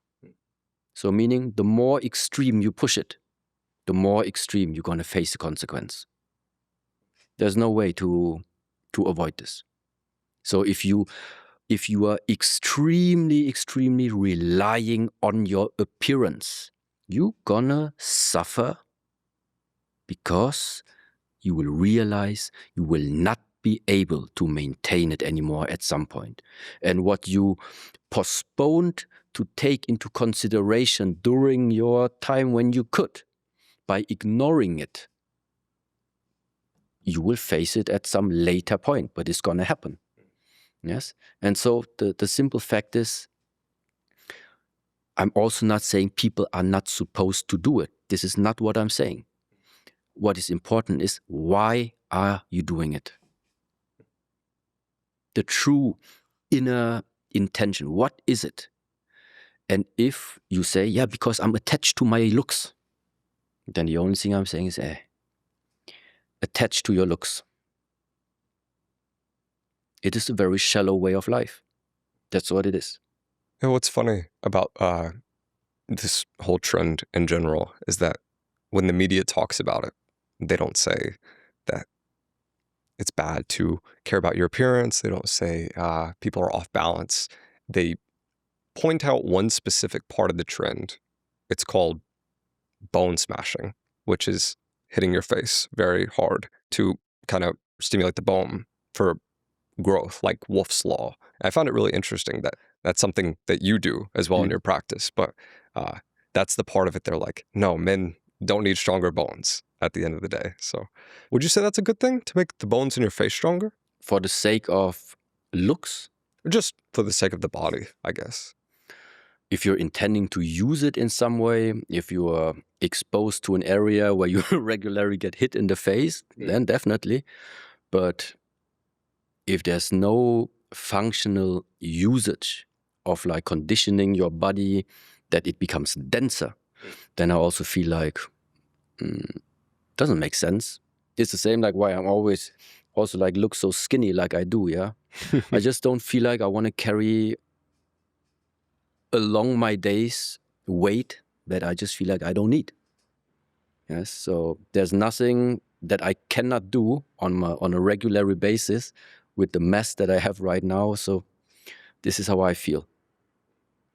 So meaning the more extreme you push it, the more extreme you're going to face the consequence. There's no way to avoid this. So if you are extremely, extremely relying on your appearance, you're gonna suffer, because you will realize you will not be able to maintain it anymore at some point. And what you postponed to take into consideration during your time when you could, by ignoring it, you will face it at some later point, but it's gonna happen. Yes. And so the simple fact is, I'm also not saying people are not supposed to do it. This is not what I'm saying. What is important is, why are you doing it? The true inner intention, what is it? And if you say, yeah, because I'm attached to my looks, then the only thing I'm saying is, attached to your looks. It is a very shallow way of life. That's what it is. And what's funny about this whole trend in general is that when the media talks about it, they don't say that it's bad to care about your appearance. They don't say people are off balance. They point out one specific part of the trend. It's called Bonesmashing, which is hitting your face very hard to kind of stimulate the bone for growth, like Wolf's Law. I found it really interesting that that's something that you do as well in your practice. But that's the part of it they're like, no, men don't need stronger bones at the end of the day. So would you say that's a good thing, to make the bones in your face stronger? For the sake of looks? Or just for the sake of the body, I guess? If you're intending to use it in some way, if you are exposed to an area where you regularly get hit in the face, then definitely. But if there's no functional usage of like conditioning your body that it becomes denser, then I also feel like doesn't make sense. It's the same like why I'm always also like look so skinny like I do, yeah. I just don't feel like I want to carry along my days weight that I just feel like I don't need. Yes, so there's nothing that I cannot do on a regular basis with the mess that I have right now. So this is how I feel.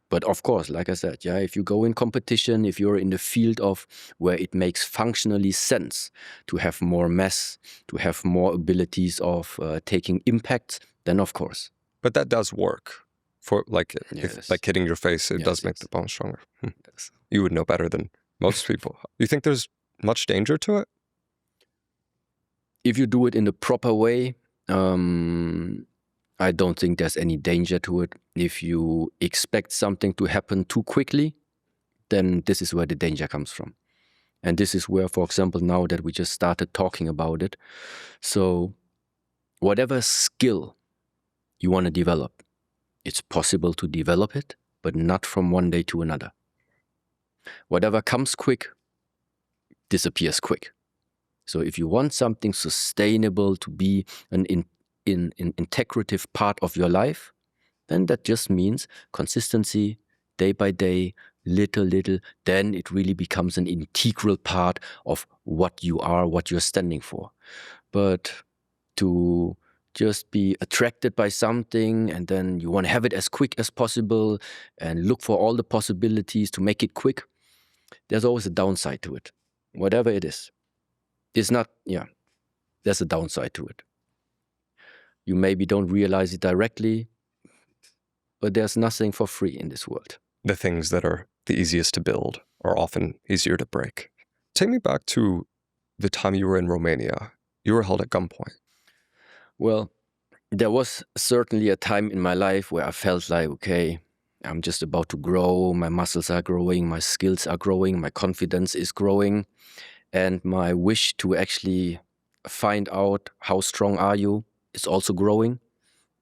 But of course, like I said, yeah, if you go in competition, if you're in the field of where it makes functionally sense to have more mass, to have more abilities of taking impact, then of course. But that does work. For like, Yes. if, like hitting your face, it Yes, does make yes. the bone stronger. Yes. You would know better than most people. You think there's much danger to it? If you do it in the proper way, I don't think there's any danger to it. If you expect something to happen too quickly, then this is where the danger comes from. And this is where, for example, now that we just started talking about it, so whatever skill you want to develop, it's possible to develop it, but not from one day to another. Whatever comes quick, disappears quick. So if you want something sustainable to be an integrative part of your life, then that just means consistency, day by day, little, then it really becomes an integral part of what you are, what you're standing for. But to just be attracted by something and then you want to have it as quick as possible and look for all the possibilities to make it quick, there's always a downside to it. Whatever it is. It's not, there's a downside to it. You maybe don't realize it directly, but there's nothing for free in this world. The things that are the easiest to build are often easier to break. Take me back to the time you were in Romania. You were held at gunpoint. Well, there was certainly a time in my life where I felt like, okay, I'm just about to grow, my muscles are growing, my skills are growing, my confidence is growing, and my wish to actually find out how strong are you is also growing.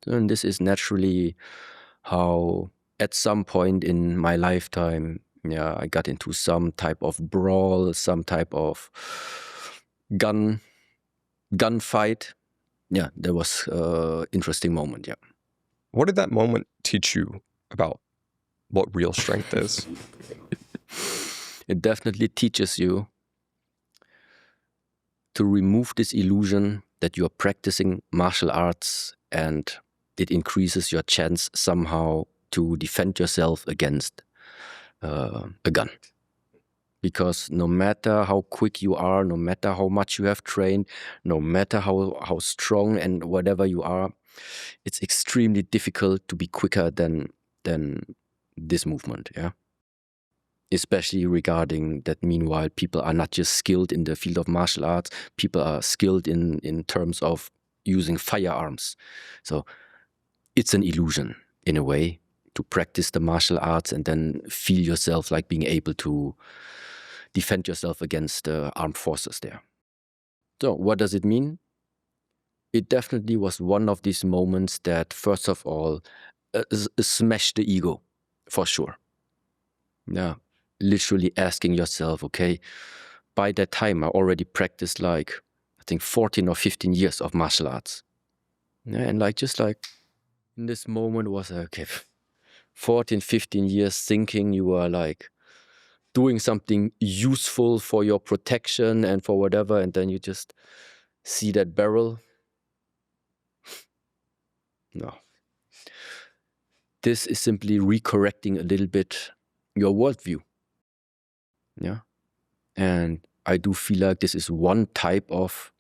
And this is naturally how at some point in my lifetime, I got into some type of brawl, some type of gunfight. Yeah, that was an interesting moment, yeah. What did that moment teach you about what real strength is? It definitely teaches you to remove this illusion that you are practicing martial arts and it increases your chance somehow to defend yourself against a gun. Because no matter how quick you are, no matter how much you have trained, no matter how strong and whatever you are, it's extremely difficult to be quicker than this movement, yeah? Especially regarding that meanwhile people are not just skilled in the field of martial arts, people are skilled in terms of using firearms. So it's an illusion in a way to practice the martial arts and then feel yourself like being able to defend yourself against armed forces there. So what does it mean? It definitely was one of these moments that first of all smashed the ego, for sure. Yeah, literally asking yourself, okay, by that time I already practiced like, I think 14 or 15 years of martial arts. Yeah, and like just like in this moment was okay, 14, 15 years thinking you are like doing something useful for your protection and for whatever, and then you just see that barrel. No. This is simply recorrecting a little bit your worldview. Yeah. And I do feel like this is one type of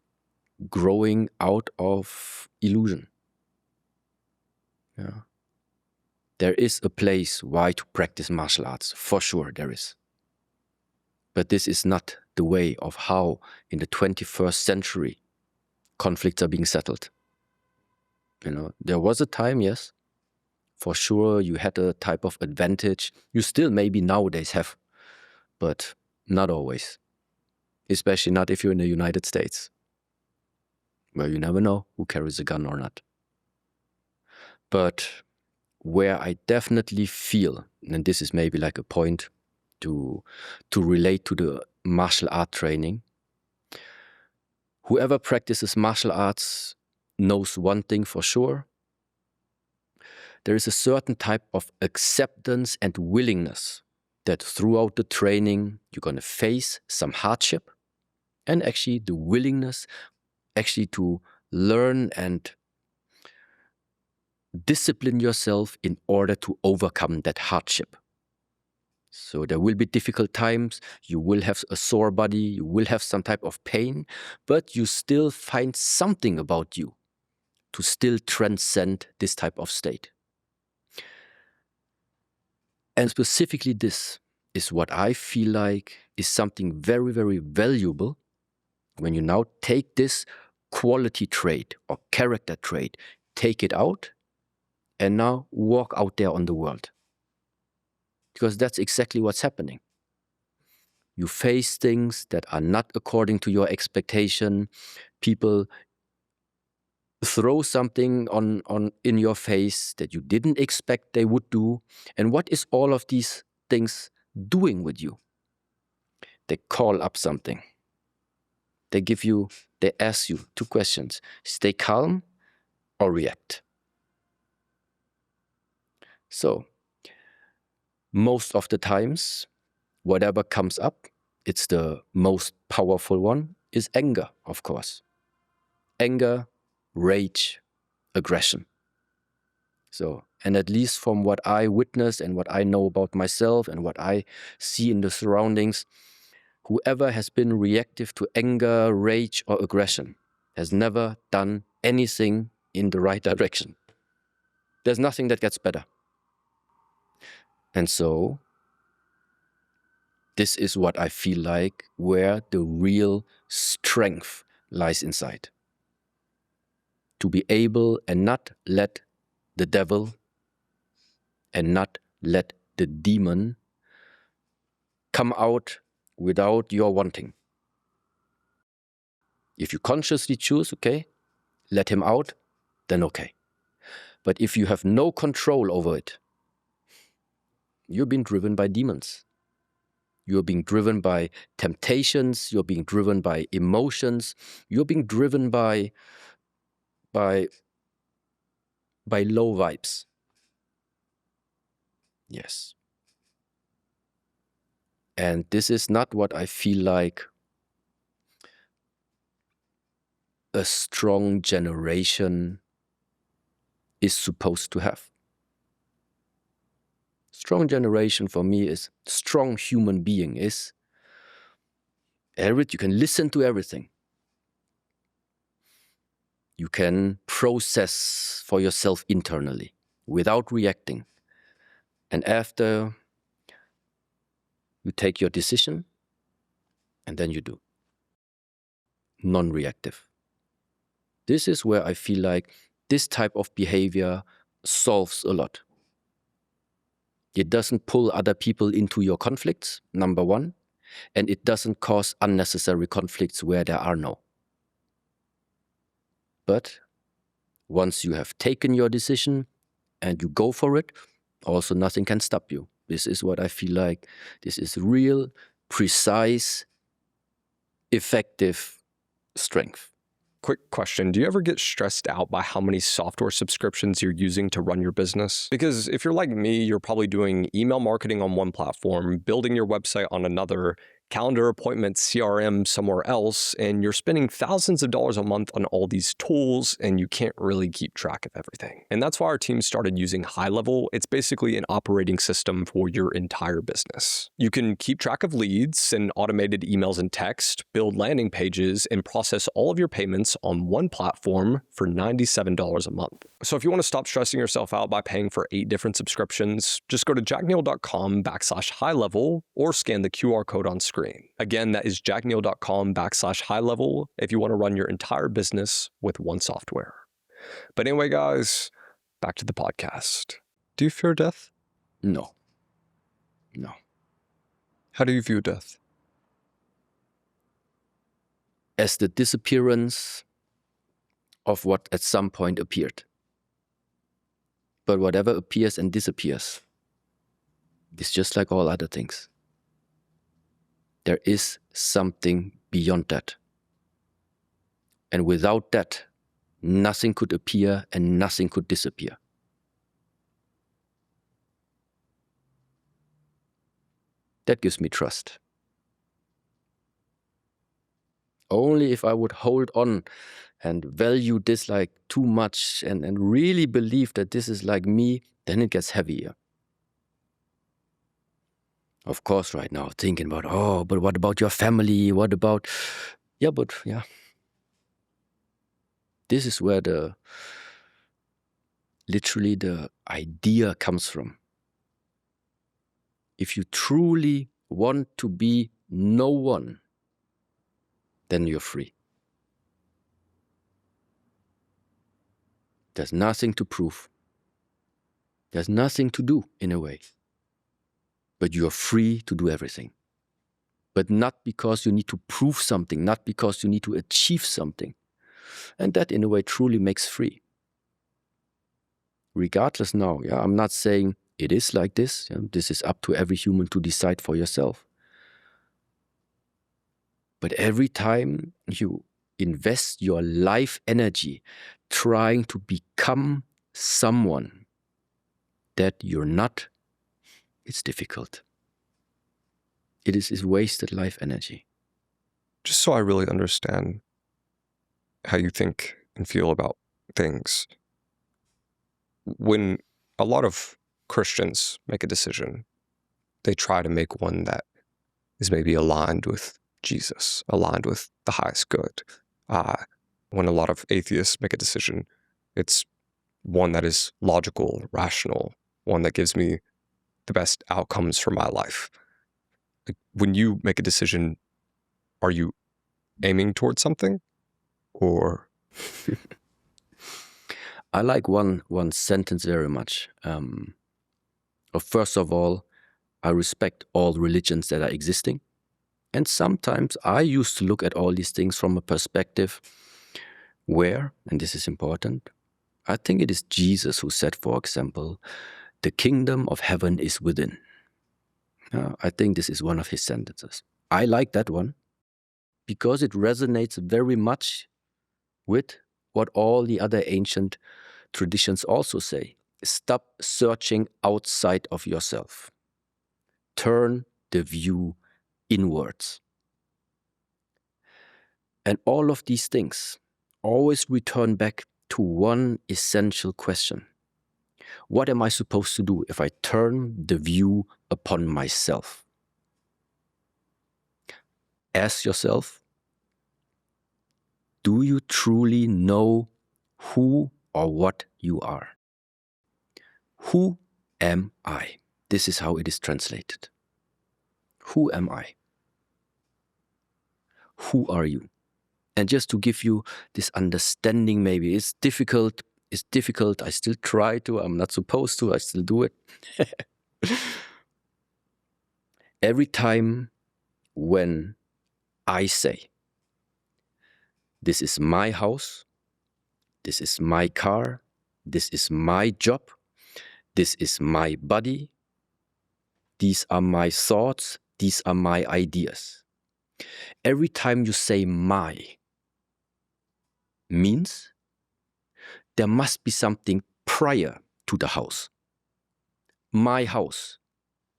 growing out of illusion. Yeah. There is a place why to practice martial arts. For sure there is. But this is not the way of how in the 21st century conflicts are being settled. There was a time, yes, for sure you had a type of advantage. You still maybe nowadays have, but not always. Especially not if you're in the United States, where you never know who carries a gun or not. But where I definitely feel, and this is maybe like a point to relate to the martial art training, whoever practices martial arts knows one thing for sure. There is a certain type of acceptance and willingness that throughout the training you're going to face some hardship, and actually the willingness actually to learn and discipline yourself in order to overcome that hardship. So there will be difficult times, you will have a sore body, you will have some type of pain, but you still find something about you to still transcend this type of state. And specifically this is what I feel like is something very, very valuable when you now take this quality trait or character trait, take it out, and now walk out there on the world. Because that's exactly what's happening. You face things that are not according to your expectation. People throw something in your face that you didn't expect they would do. And what is all of these things doing with you? They call up something. They ask you two questions. Stay calm or react. So, most of the times, whatever comes up, it's the most powerful one, is anger, of course. Anger, rage, aggression. So, and at least from what I witness and what I know about myself and what I see in the surroundings, whoever has been reactive to anger, rage, or aggression has never done anything in the right direction. There's nothing that gets better. And so, this is what I feel like where the real strength lies inside. To be able and not let the devil and not let the demon come out without your wanting. If you consciously choose, okay, let him out, then okay. But if you have no control over it, you're being driven by demons. You're being driven by temptations. You're being driven by emotions. You're being driven by low vibes. Yes. And this is not what I feel like a strong generation is supposed to have. Strong generation for me is strong human being is you can listen to everything. You can process for yourself internally without reacting. And after you take your decision, and then you do. Non-reactive. This is where I feel like this type of behavior solves a lot. It doesn't pull other people into your conflicts, number one, and it doesn't cause unnecessary conflicts where there are no. But once you have taken your decision and you go for it, also nothing can stop you. This is what I feel like. This is real, precise, effective strength. Quick question. Do you ever get stressed out by how many software subscriptions you're using to run your business? Because if you're like me, you're probably doing email marketing on one platform, building your website on another, calendar appointments, CRM somewhere else, and you're spending thousands of dollars a month on all these tools, and you can't really keep track of everything. And that's why our team started using High Level. It's basically an operating system for your entire business. You can keep track of leads, send automated emails and text, build landing pages, and process all of your payments on one platform for $97 a month. So if you want to stop stressing yourself out by paying for 8 different subscriptions, just go to jackneel.com/highlevel or scan the QR code on screen screen. Again, that is jackneel.com/high-level if you want to run your entire business with one software. But anyway, guys, back to the podcast. Do you fear death? No. How do you view death? As the disappearance of what at some point appeared. But whatever appears and disappears is just like all other things. There is something beyond that. And without that, nothing could appear and nothing could disappear. That gives me trust. Only if I would hold on and value this like too much and really believe that this is like me, then it gets heavier. Of course, right now, thinking about, but what about your family? What about, this is where literally the idea comes from. If you truly want to be no one, then you're free. There's nothing to prove. There's nothing to do in a way. But you're free to do everything. But not because you need to prove something, not because you need to achieve something. And that in a way truly makes free. Regardless now, I'm not saying it is like this. This is up to every human to decide for yourself. But every time you invest your life energy trying to become someone that you're not, it's difficult. It is wasted life energy. Just so I really understand how you think and feel about things, when a lot of Christians make a decision, they try to make one that is maybe aligned with Jesus, aligned with the highest good. When a lot of atheists make a decision, it's one that is logical, rational, one that gives me the best outcomes for my life. Like, when you make a decision, are you aiming towards something, or? I like one sentence very much. First of all, I respect all religions that are existing. And sometimes I used to look at all these things from a perspective where, and this is important, I think it is Jesus who said, for example, the kingdom of heaven is within. I think this is one of his sentences. I like that one because it resonates very much with what all the other ancient traditions also say. Stop searching outside of yourself. Turn the view inwards. And all of these things always return back to one essential question. What am I supposed to do if I turn the view upon myself? Ask yourself, do you truly know who or what you are? Who am I? This is how it is translated. Who am I? Who are you? And just to give you this understanding, maybe it's difficult. I still try to. I'm not supposed to. I still do it. Every time when I say, this is my house, this is my car, this is my job, this is my body, these are my thoughts, these are my ideas. Every time you say my, means there must be something prior to the house. My house.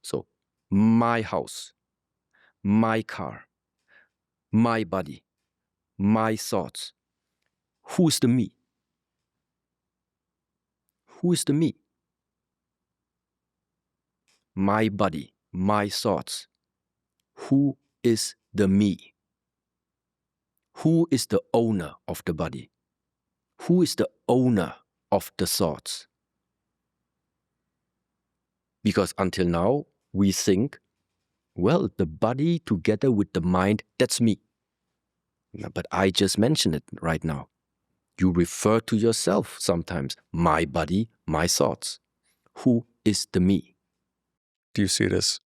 So, my house, my car, my body, my thoughts. Who is the me? Who is the me? My body, my thoughts. Who is the me? Who is the owner of the body? Who is the owner of the thoughts? Because until now, we think Well, the body together with the mind, that's me. But I just mentioned it right now. You refer to yourself sometimes, my body, my thoughts. Who is the me? Do you see it as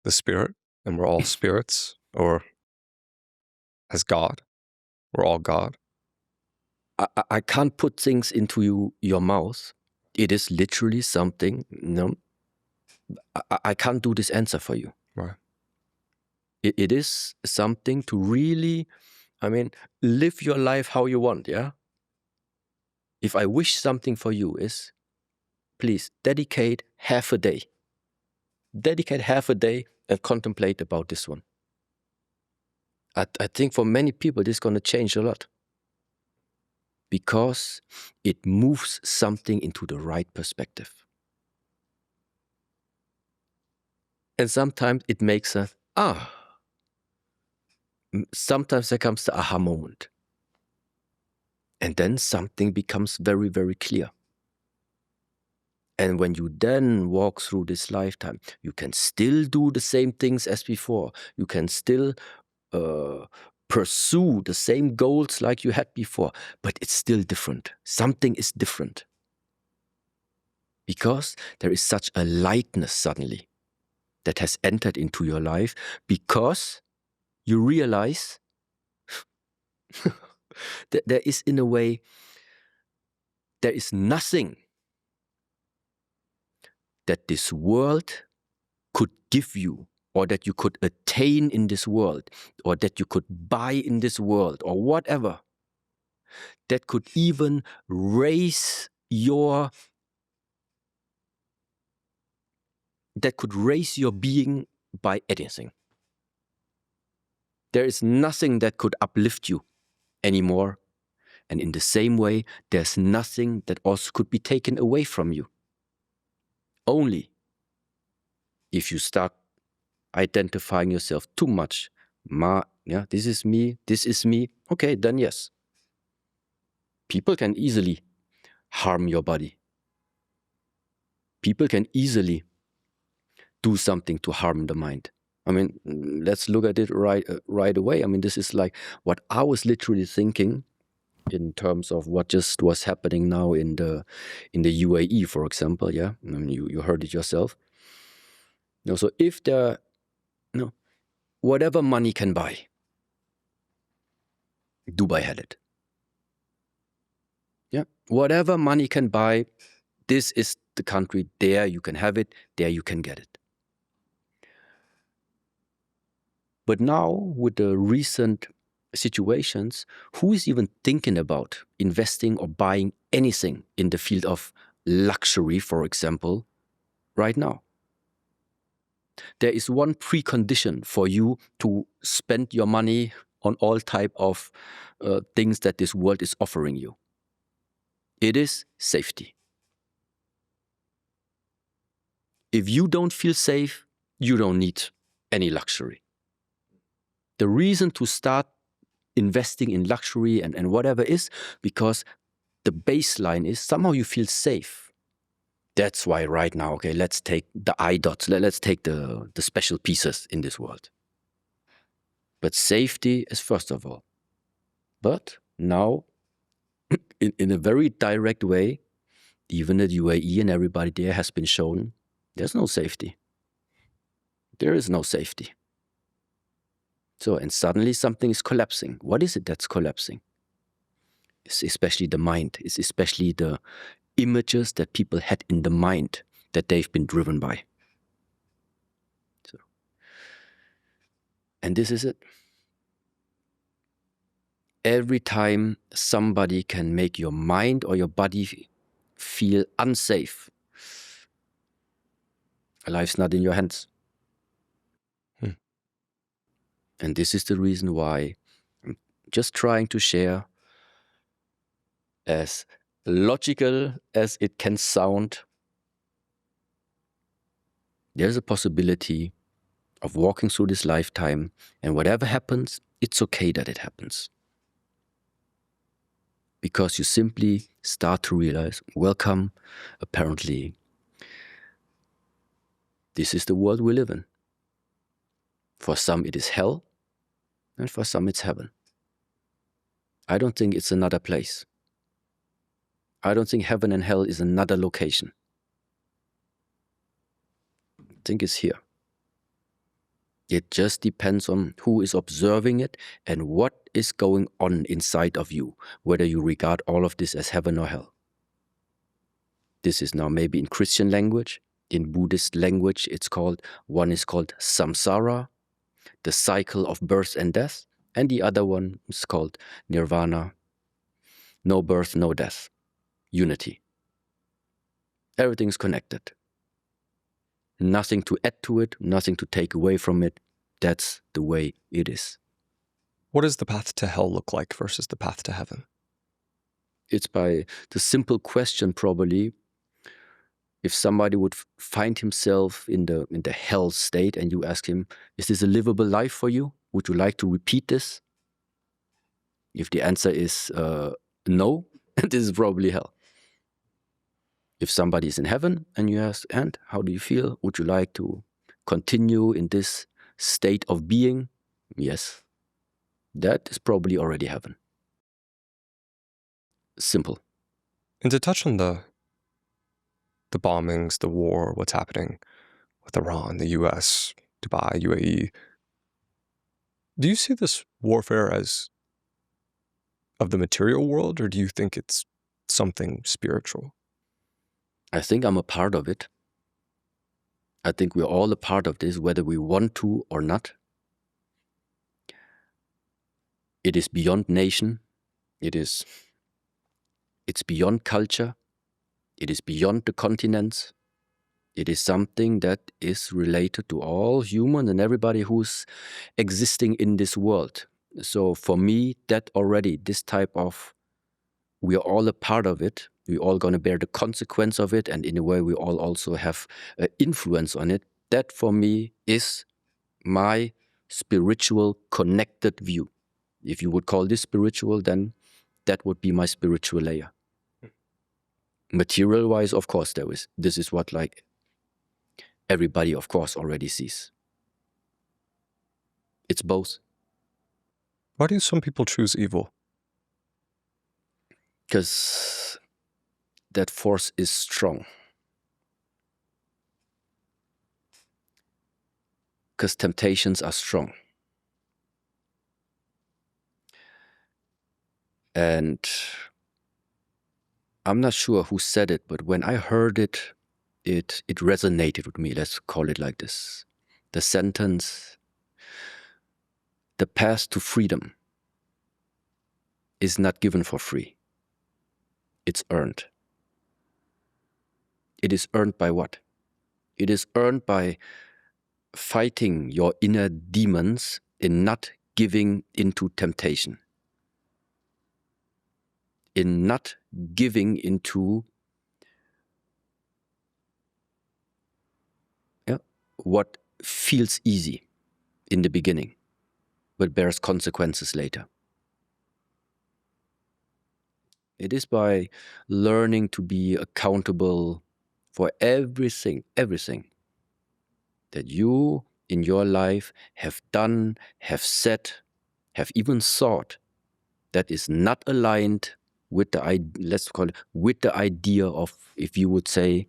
the spirit, and we're all spirits, or as God? We're all God. I can't put things into your mouth. It is literally something, I can't do this answer for you. Right. It is something to really, live your life how you want, yeah? If I wish something for you is, please dedicate half a day. Dedicate half a day and contemplate about this one. I think for many people, this is going to change a lot. Because it moves something into the right perspective. And sometimes it makes us, sometimes there comes the aha moment. And then something becomes very, very clear. And when you then walk through this lifetime, you can still do the same things as before. You can still pursue the same goals like you had before, but it's still different. Something is different. Because there is such a lightness suddenly that has entered into your life, because you realize that there is, in a way, there is nothing that this world could give you, or that you could attain in this world, or that you could buy in this world, or whatever, that could even raise your being by anything. There is nothing that could uplift you anymore. And in the same way, there's nothing that also could be taken away from you. Only if you start identifying yourself too much, this is me, okay, then yes. People can easily harm your body. People can easily do something to harm the mind. Let's look at it right away. This is like what I was literally thinking in terms of what just was happening now in the UAE, for example. Yeah, you heard it yourself. So if there, whatever money can buy, Dubai had it. Yeah, whatever money can buy, this is the country. There you can have it. There you can get it. But now, with the recent situations, who is even thinking about investing or buying anything in the field of luxury, for example, right now? There is one precondition for you to spend your money on all type of things that this world is offering you. It is safety. If you don't feel safe, you don't need any luxury. The reason to start investing in luxury and whatever is because the baseline is somehow you feel safe. That's why right now, okay, let's take the iDots, let's take the special pieces in this world. But safety is first of all. But now, in a very direct way, even at UAE and everybody there has been shown, there's no safety. There is no safety. So, and suddenly something is collapsing. What is it that's collapsing? It's especially the mind. It's especially the images that people had in the mind that they've been driven by. So, and this is it. Every time somebody can make your mind or your body feel unsafe, life's not in your hands. And this is the reason why I'm just trying to share, as logical as it can sound, there's a possibility of walking through this lifetime, and whatever happens, it's okay that it happens. Because you simply start to realize, welcome, apparently, this is the world we live in. For some it is hell, and for some it's heaven. I don't think it's another place. I don't think heaven and hell is another location. I think it's here. It just depends on who is observing it and what is going on inside of you, whether you regard all of this as heaven or hell. This is now maybe in Christian language. In Buddhist language, one is called samsara, the cycle of birth and death, and the other one is called nirvana, no birth, no death, unity. Everything's connected. Nothing to add to it, nothing to take away from it. That's the way it is. What does the path to hell look like versus the path to heaven? It's by the simple question, probably, if somebody would find himself in the hell state and you ask him, is this a livable life for you? Would you like to repeat this? If the answer is no, this is probably hell. If somebody is in heaven and you ask, and how do you feel? Would you like to continue in this state of being? Yes. That is probably already heaven. Simple. And to touch on the bombings, the war, what's happening with Iran, the US, Dubai, UAE, do you see this warfare as of the material world, or do you think it's something spiritual? I think I'm a part of it. I think we're all a part of this, whether we want to or not. It is beyond nation. It's beyond culture. It is beyond the continents. It is something that is related to all humans and everybody who's existing in this world. So for me, this type of, we are all a part of it. We're all going to bear the consequence of it. And in a way, we all also have influence on it. That for me is my spiritual connected view. If you would call this spiritual, then that would be my spiritual layer. Material-wise, of course, this is what like everybody, of course, already sees. It's both. Why do some people choose evil? Because that force is strong. Because temptations are strong. And I'm not sure who said it, but when I heard it, it resonated with me. Let's call it like this. The sentence, the path to freedom is not given for free. It's earned. It is earned by what? It is earned by fighting your inner demons in not giving into temptation. In not giving into what feels easy in the beginning, but bears consequences later. It is by learning to be accountable for everything that you in your life have done, have said, have even thought that is not aligned with with the idea of, if you would say,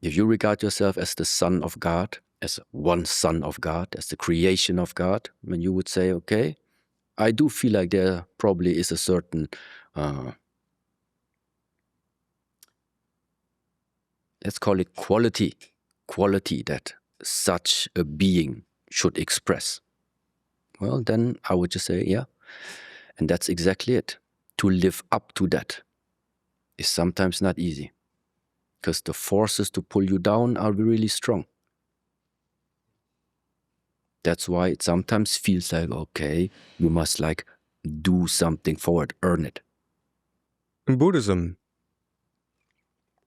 if you regard yourself as the Son of God, as one Son of God, as the creation of God, then you would say, okay, I do feel like there probably is a certain, let's call it quality that such a being should express. Well, then I would just say, yeah. And that's exactly it. To live up to that is sometimes not easy, because the forces to pull you down are really strong. That's why it sometimes feels like, okay, you must like do something for it, earn it. In Buddhism,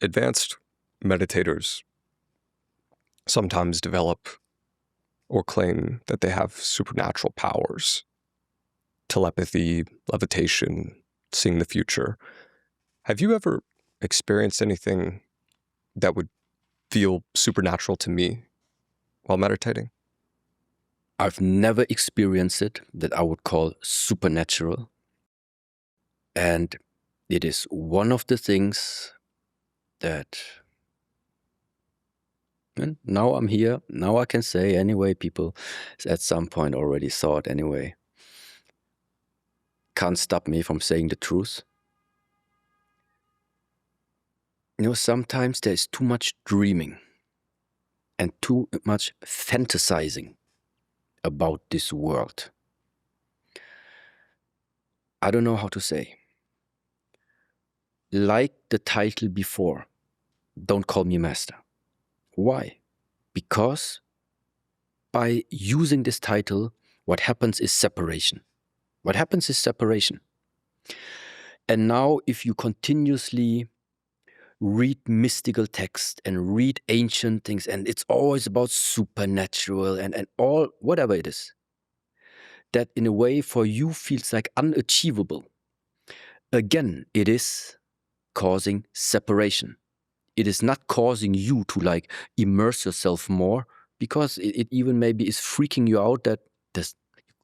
advanced meditators sometimes develop or claim that they have supernatural powers, telepathy, levitation, seeing the future. Have you ever experienced anything that would feel supernatural to me while meditating? I've never experienced it that I would call supernatural. And it is one of the things that, and now I'm here, now I can say anyway, people at some point already saw it anyway. Can't stop me from saying the truth. Sometimes there's too much dreaming and too much fantasizing about this world. I don't know how to say. Like the title before, don't call me master. Why? Because by using this title, what happens is separation. What happens is separation. And now if you continuously read mystical text and read ancient things, and it's always about supernatural and all, whatever it is, that in a way for you feels like unachievable. Again, it is causing separation. It is not causing you to like immerse yourself more, because it even maybe is freaking you out that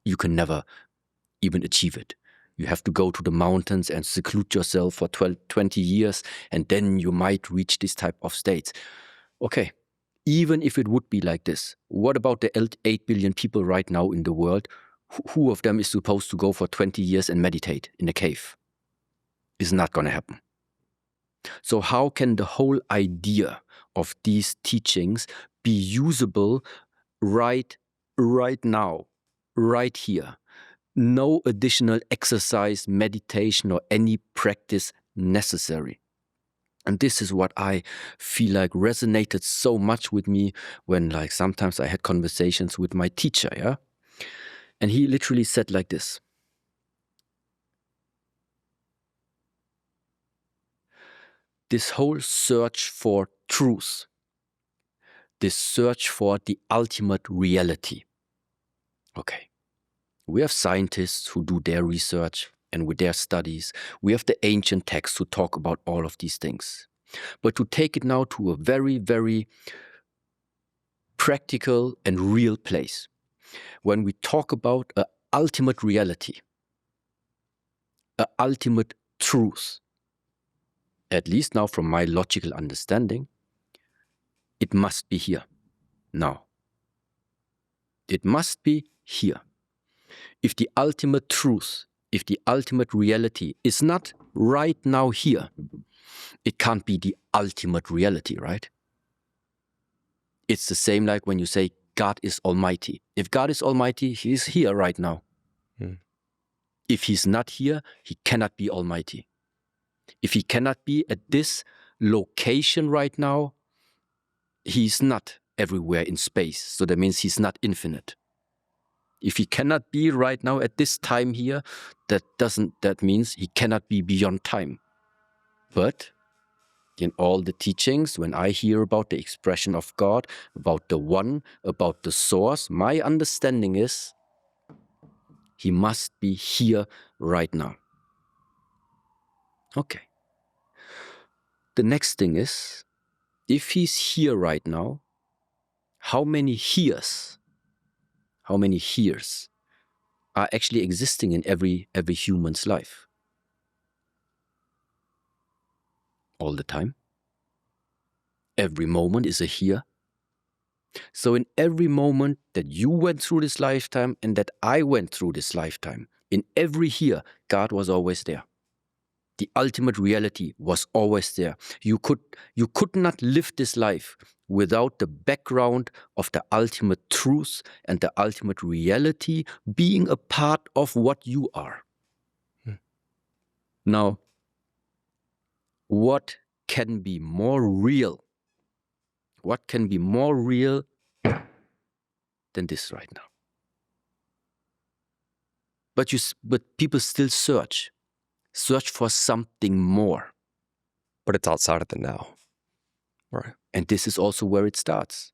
you can never even achieve it. You have to go to the mountains and seclude yourself for 20 years, and then you might reach this type of states. Okay, even if it would be like this, what about the 8 billion people right now in the world? Who of them is supposed to go for 20 years and meditate in a cave? It's not going to happen. So how can the whole idea of these teachings be usable right now, right here? No additional exercise, meditation, or any practice necessary. And this is what I feel like resonated so much with me when like sometimes I had conversations with my teacher, yeah? And he literally said like this: this whole search for truth, this search for the ultimate reality. Okay. We have scientists who do their research and with their studies. We have the ancient texts who talk about all of these things. But to take it now to a very, very practical and real place, when we talk about an ultimate reality, an ultimate truth, at least now from my logical understanding, it must be here now. It must be here. If the ultimate truth, if the ultimate reality is not right now here, it can't be the ultimate reality, right? It's the same like when you say God is almighty. If God is almighty, he is here right now. If he's not here, he cannot be almighty. If he cannot be at this location right now, he's not everywhere in space. So that means he's not infinite. If he cannot be right now at this time here, that means he cannot be beyond time. But in all the teachings, when I hear about the expression of God, about the one, about the source, my understanding is he must be here right now. Okay. The next thing is, if he's here right now, how many hears are actually existing in every human's life? All the time. Every moment is a here. So in every moment that you went through this lifetime and that I went through this lifetime, in every here, God was always there. The ultimate reality was always there. You could not live this life without the background of the ultimate truth and the ultimate reality being a part of what you are. Now, what can be more real? What can be more real than this right now? But people still search for something more. But it's outside of the now. Right. And this is also where it starts.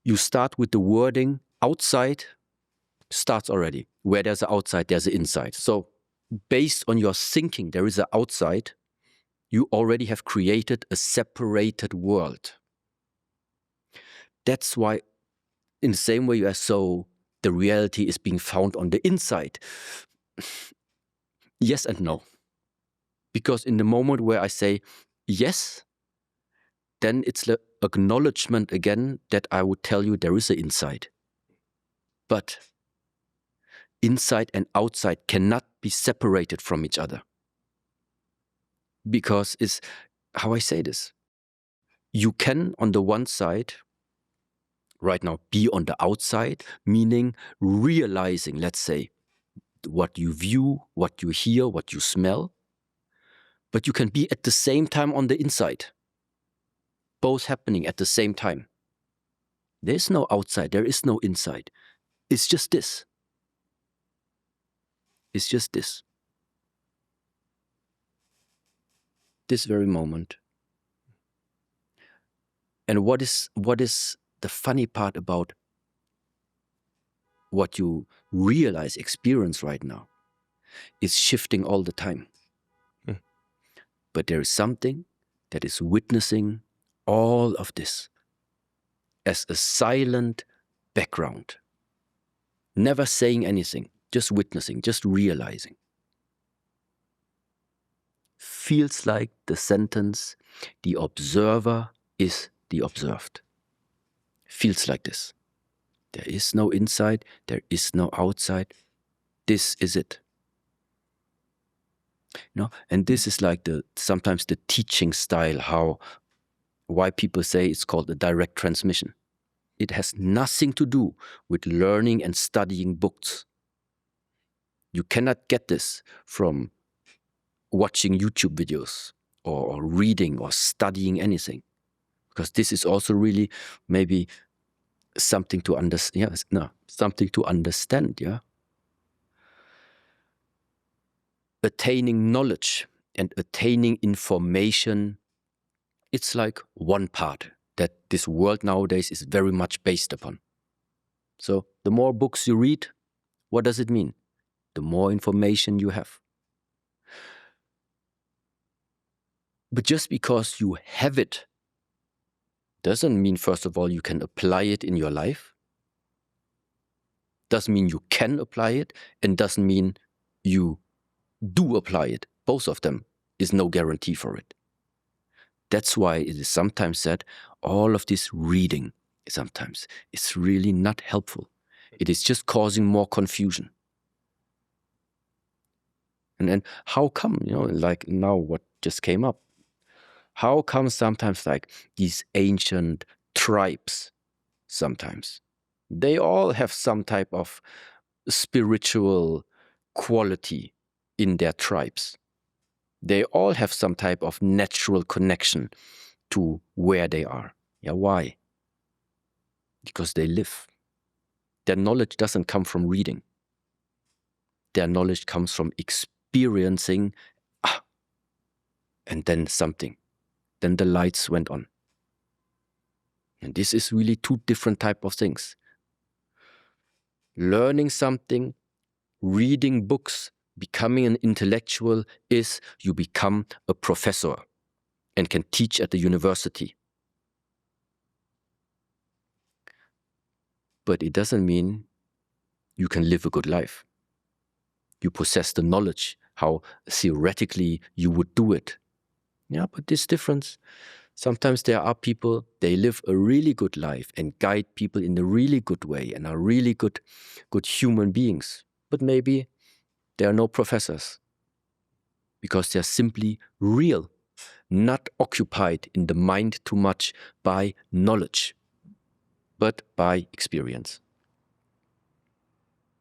You start with the wording outside, starts already. Where there's an outside, there's an inside. So based on your thinking, there is an outside. You already have created a separated world. That's why, in the same way as so, the reality is being found on the inside. Yes and no. Because in the moment where I say yes, then it's the acknowledgement again that I would tell you there is an inside. But inside and outside cannot be separated from each other. Because it's how I say this. You can, on the one side, right now, be on the outside, meaning realizing, let's say, what you view, what you hear, what you smell. But you can be at the same time on the inside. Both happening at the same time. There is no outside, there is no inside. It's just this. It's just this. This very moment. And what is the funny part about what you realize, experience right now, is shifting all the time. But there is something that is witnessing all of this as a silent background. Never saying anything, just witnessing, just realizing. Feels like the sentence, the observer is the observed. Feels like this. There is no inside, there is no outside. This is it. And this is like sometimes the teaching style, why people say it's called a direct transmission. It has nothing to do with learning and studying books. You cannot get this from watching YouTube videos or reading or studying anything. Because this is also really maybe something to understand. Something to understand, yeah. Attaining knowledge and attaining information, it's like one part that this world nowadays is very much based upon. So the more books you read, what does it mean? The more information you have. But just because you have it doesn't mean, first of all, you can apply it in your life. Doesn't mean you can apply it, and doesn't mean you do apply it. Both of them is no guarantee for it. That's why it is sometimes said all of this reading sometimes is really not helpful. It is just causing more confusion. And then how come, like now what just came up, how come sometimes like these ancient tribes, sometimes, they all have some type of spiritual quality in their tribes. They all have some type of natural connection to where they are. Yeah, why? Because they live. Their knowledge doesn't come from reading. Their knowledge comes from experiencing, and then something. Then the lights went on. And this is really two different type of things. Learning something, reading books, becoming an intellectual is you become a professor and can teach at the university. But it doesn't mean you can live a good life. You possess the knowledge, how theoretically you would do it. Yeah, but this difference, sometimes there are people, they live a really good life and guide people in a really good way and are really good human beings. But maybe there are no professors because they're simply real, not occupied in the mind too much by knowledge, but by experience.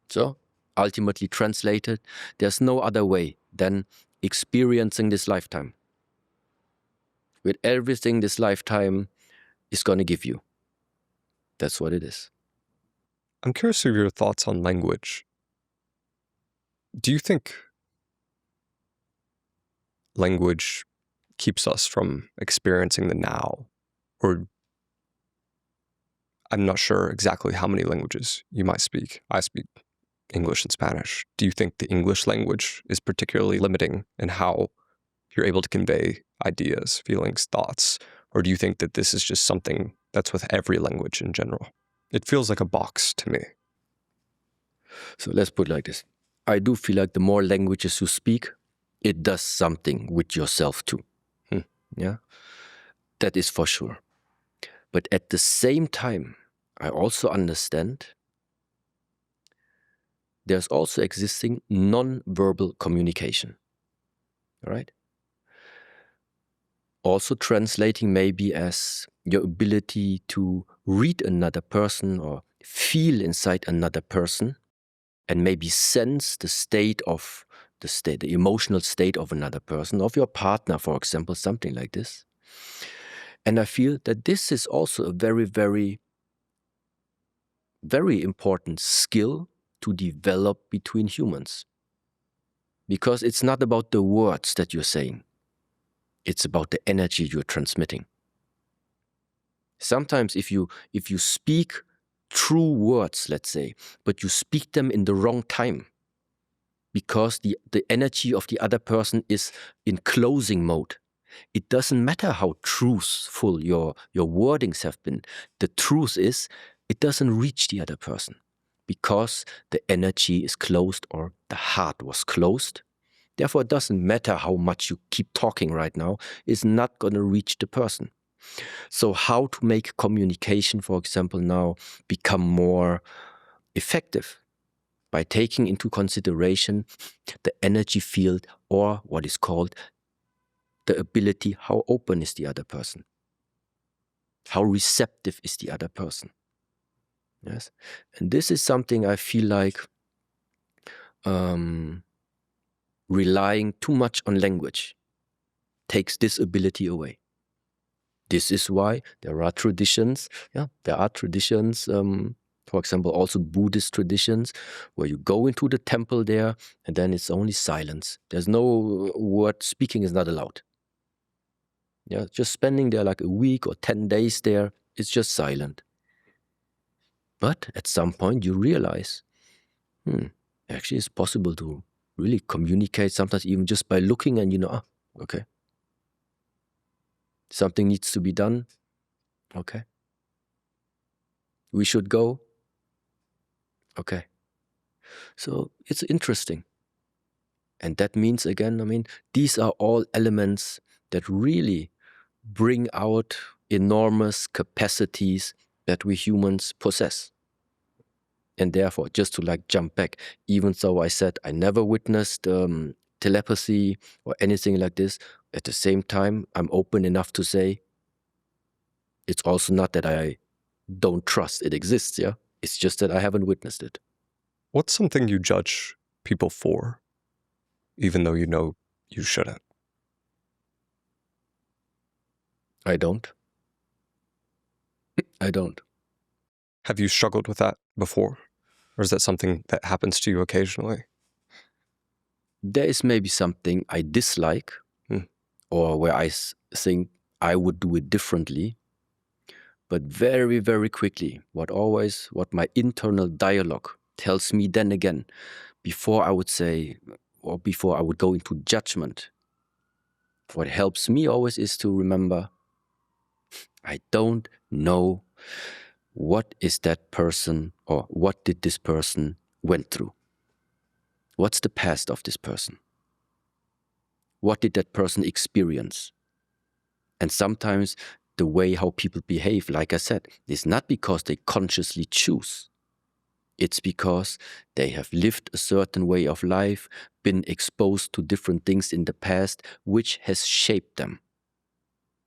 So, ultimately translated, there's no other way than experiencing this lifetime with everything this lifetime is going to give you. That's what it is. I'm curious of your thoughts on language. Do you think language keeps us from experiencing the now? Or I'm not sure exactly how many languages you might speak. I speak English and Spanish. Do you think the English language is particularly limiting in how you're able to convey ideas, feelings, thoughts? Or do you think that this is just something that's with every language in general? It feels like a box to me. So let's put it like this. I do feel like the more languages you speak, it does something with yourself too. Yeah, that is for sure. But at the same time, I also understand there's also existing non-verbal communication. All right? Also translating maybe as your ability to read another person or feel inside another person and maybe sense the emotional state of another person, of your partner, for example, something like this. And I feel that this is also a very, very, very important skill to develop between humans. Because it's not about the words that you're saying. It's about the energy you're transmitting. Sometimes if you speak true words, let's say, but you speak them in the wrong time, because the energy of the other person is in closing mode, it doesn't matter how truthful your wordings have been. The truth is, it doesn't reach the other person because the energy is closed or the heart was closed. Therefore, it doesn't matter how much you keep talking right now, it's not going to reach the person. So how to make communication, for example, now become more effective? By taking into consideration the energy field, or what is called the ability, how open is the other person? How receptive is the other person? Yes. And this is something I feel like relying too much on language takes this ability away. This is why there are traditions. Yeah, there are traditions. For example, also Buddhist traditions, where you go into the temple there, and then it's only silence. There's no word. Speaking is not allowed. Yeah, just spending there like a week or 10 days there, it's just silent. But at some point you realize, actually it's possible to really communicate, sometimes even just by looking, and okay. Something needs to be done. Okay. We should go. Okay. So it's interesting. And that means, again, these are all elements that really bring out enormous capacities that we humans possess. And therefore, just to jump back, even though I said I never witnessed telepathy or anything like this, at the same time, I'm open enough to say it's also not that I don't trust it exists, yeah? It's just that I haven't witnessed it. What's something you judge people for, even though you know you shouldn't? I don't. I don't. Have you struggled with that before? Or is that something that happens to you occasionally? There is maybe something I dislike, or where I think I would do it differently. But very, very quickly, what my internal dialogue tells me then again, before I would say, or before I would go into judgment, what helps me always is to remember, I don't know what is that person, or what did this person went through. What's the past of this person? What did that person experience? And sometimes the way how people behave, like I said, is not because they consciously choose. It's because they have lived a certain way of life, been exposed to different things in the past, which has shaped them.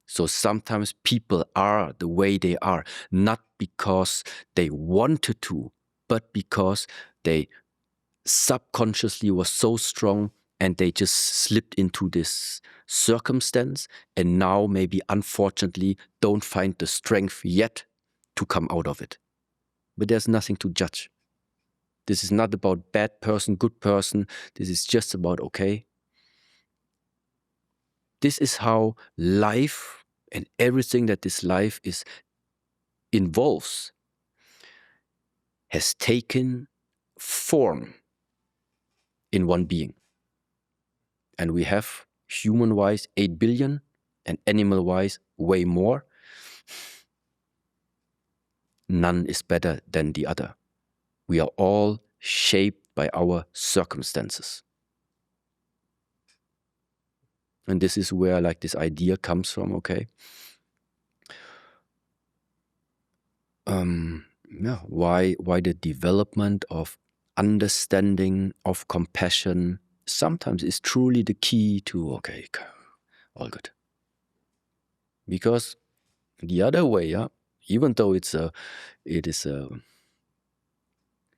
So sometimes people are the way they are, not because they wanted to, but because they subconsciously were so strong and they just slipped into this circumstance, and now maybe unfortunately don't find the strength yet to come out of it. But there's nothing to judge. This is not about bad person, good person. This is just about, okay, this is how life and everything that this life involves has taken form in one being. And we have human-wise 8 billion and animal-wise way more. None is better than the other. We are all shaped by our circumstances. And this is where like this idea comes from, okay? Why the development of understanding, of compassion sometimes is truly the key to, okay, all good. Because the other way, even though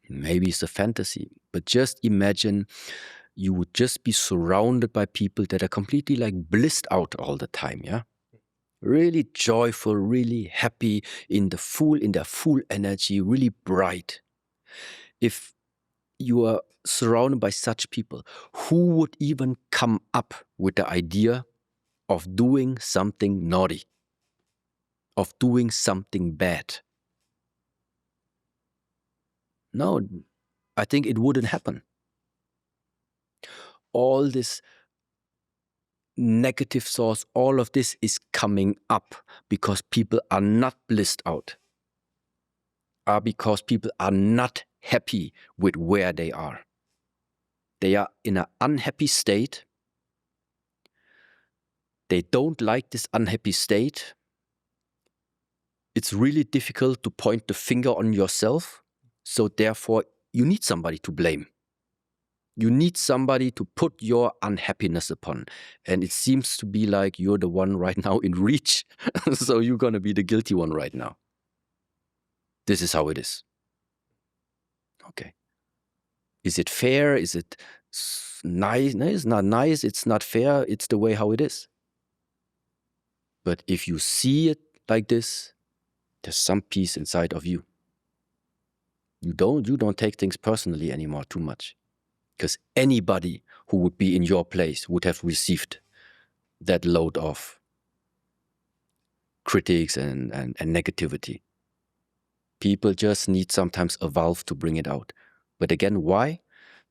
maybe it's a fantasy, but just imagine you would just be surrounded by people that are completely like blissed out all the time, really joyful, really happy, in their full energy, really bright. If you are surrounded by such people, who would even come up with the idea of doing something naughty, of doing something bad? No, I think it wouldn't happen. All this negative source, all of this is coming up because people are not blissed out, because people are not happy with where they are. They are in an unhappy state. They don't like this unhappy state. It's really difficult to point the finger on yourself. So therefore, you need somebody to blame. You need somebody to put your unhappiness upon. And it seems to be like you're the one right now in reach. So you're going to be the guilty one right now. This is how it is. Okay. Is it fair? Is it nice? No, it's not nice. It's not fair. It's the way how it is. But if you see it like this, there's some peace inside of you. You don't take things personally anymore too much. Because anybody who would be in your place would have received that load of critics and negativity. People just need sometimes a valve to bring it out. But again, why?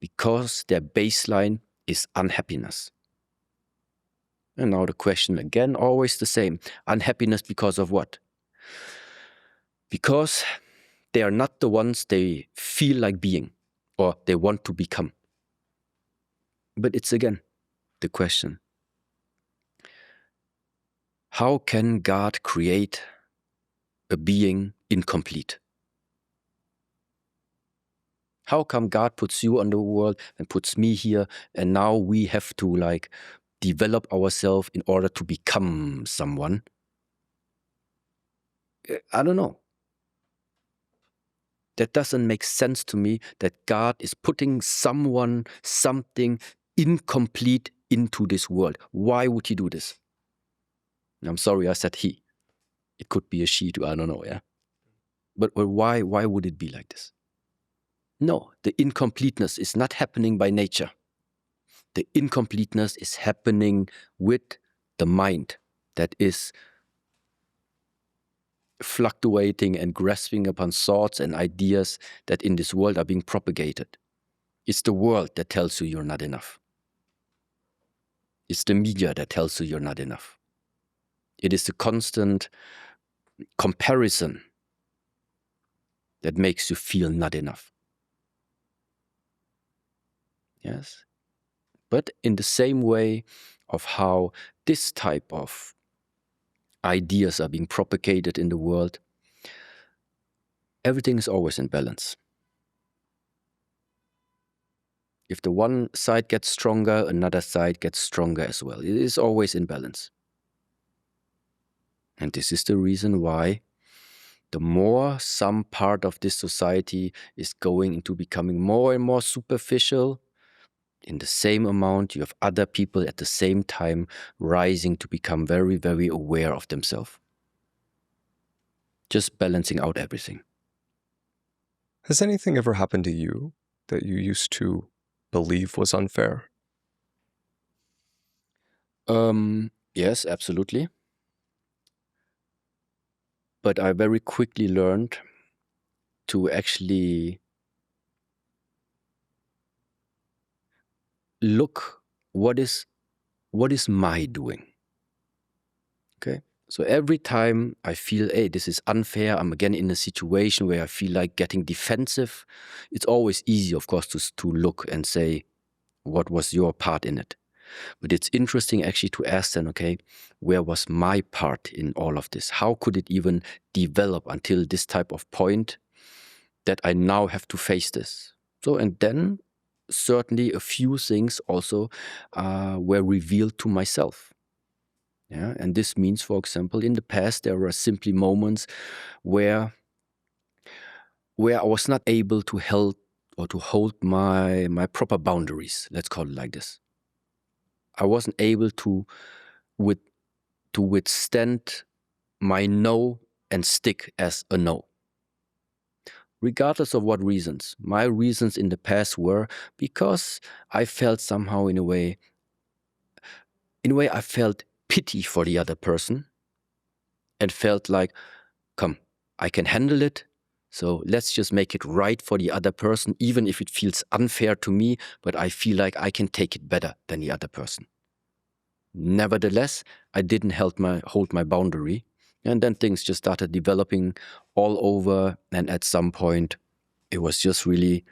Because their baseline is unhappiness. And now the question again, always the same. Unhappiness because of what? Because they are not the ones they feel like being or they want to become. But it's again the question. How can God create a being incomplete? How come God puts you on the world and puts me here, and now we have to like develop ourselves in order to become someone? I don't know. That doesn't make sense to me, that God is putting someone, something incomplete into this world. Why would he do this? I'm sorry, I said he. It could be a she too, I don't know, But why would it be like this? No, the incompleteness is not happening by nature. The incompleteness is happening with the mind that is fluctuating and grasping upon thoughts and ideas that in this world are being propagated. It's the world that tells you you're not enough. It's the media that tells you you're not enough. It is the constant comparison that makes you feel not enough. Yes. But in the same way of how this type of ideas are being propagated in the world, everything is always in balance. If the one side gets stronger, another side gets stronger as well. It is always in balance. And this is the reason why the more some part of this society is going into becoming more and more superficial, in the same amount, you have other people at the same time rising to become very, very aware of themselves. Just balancing out everything. Has anything ever happened to you that you used to believe was unfair? Yes, absolutely. But I very quickly learned to actually look what is what is my doing? Okay. So every time I feel, hey, this is unfair, I'm again in a situation where I feel like getting defensive, it's always easy, of course, to look and say, what was your part in it? But it's interesting actually to ask then, okay, where was my part in all of this? How could it even develop until this type of point that I now have to face this? So, and then certainly a few things also were revealed to myself. Yeah, and this means, for example, in the past there were simply moments where I was not able to hold my proper boundaries. Let's call it like this. I wasn't able to withstand my no and stick as a no. Regardless of what reasons. My reasons in the past were because I felt somehow in a way I felt pity for the other person and felt like, come, I can handle it. So let's just make it right for the other person, even if it feels unfair to me, but I feel like I can take it better than the other person. Nevertheless, I didn't hold my boundary. And then things just started developing all over. And at some point, it was just really,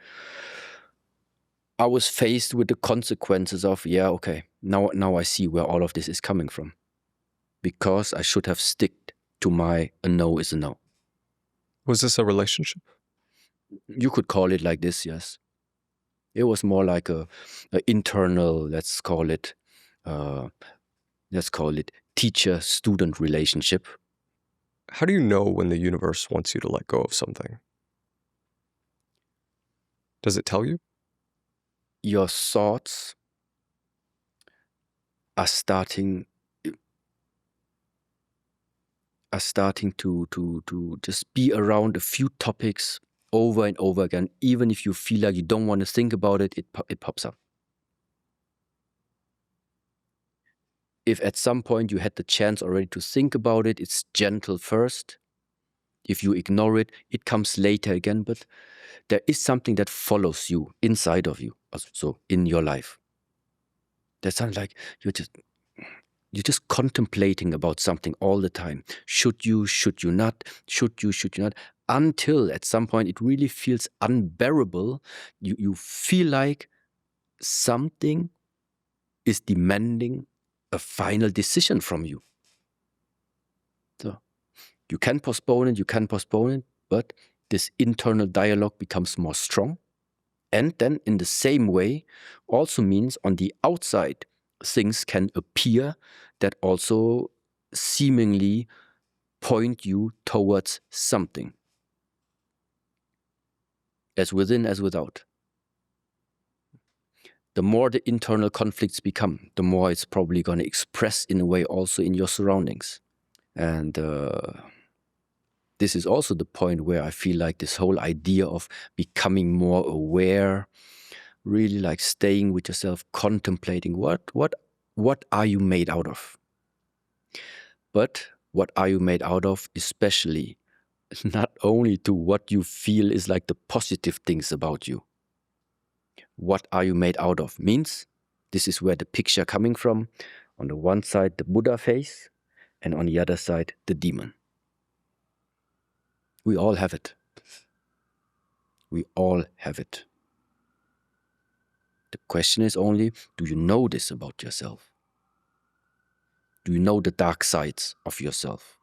I was faced with the consequences of, yeah, okay, now I see where all of this is coming from. Because I should have sticked to my a no is a no. Was this a relationship? You could call it like this, yes. It was more like a internal, let's call it teacher-student relationship. How do you know when the universe wants you to let go of something? Does it tell you? Your thoughts are starting to just be around a few topics over and over again. Even if you feel like you don't want to think about it, it pops up. If at some point you had the chance already to think about it, it's gentle first. If you ignore it, it comes later again. But there is something that follows you inside of you, so in your life. That sounds like you're just contemplating about something all the time. Should you not? Should you not? Until at some point it really feels unbearable. You feel like something is demanding a final decision from you. So you can postpone it, but this internal dialogue becomes more strong. And then in the same way also means on the outside, things can appear that also seemingly point you towards something. As within, as without. The more the internal conflicts become, the more it's probably going to express in a way also in your surroundings. And this is also the point where I feel like this whole idea of becoming more aware, really like staying with yourself, contemplating what are you made out of? But what are you made out of, especially not only to what you feel is like the positive things about you. What are you made out of means this is where the picture coming from. On the one side, the Buddha face, and on the other side, the demon. We all have it. We all have it. The question is only, do you know this about yourself? Do you know the dark sides of yourself?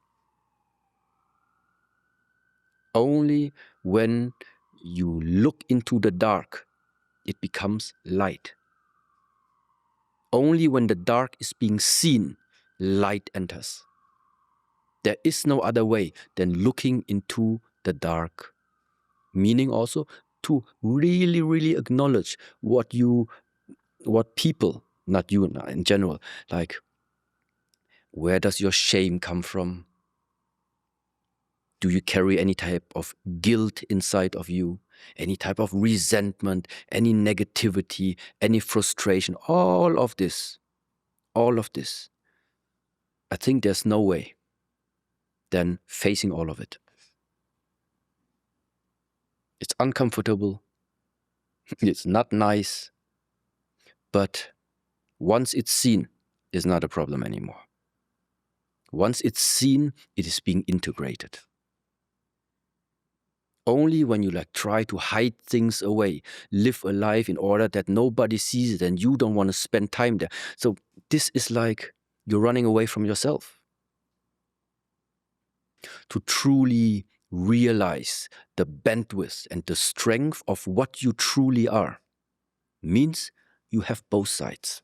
Only when you look into the dark, it becomes light. Only when the dark is being seen, light enters. There is no other way than looking into the dark. Meaning also to really, really acknowledge what people, not you in general, like, where does your shame come from? Do you carry any type of guilt inside of you? Any type of resentment, any negativity, any frustration, all of this. I think there's no way than facing all of it. It's uncomfortable. It's not nice. But once it's seen, is not a problem anymore. Once it's seen, it is being integrated. Only when you try to hide things away, live a life in order that nobody sees it and you don't want to spend time there. So this is like you're running away from yourself. To truly realize the bandwidth and the strength of what you truly are means you have both sides.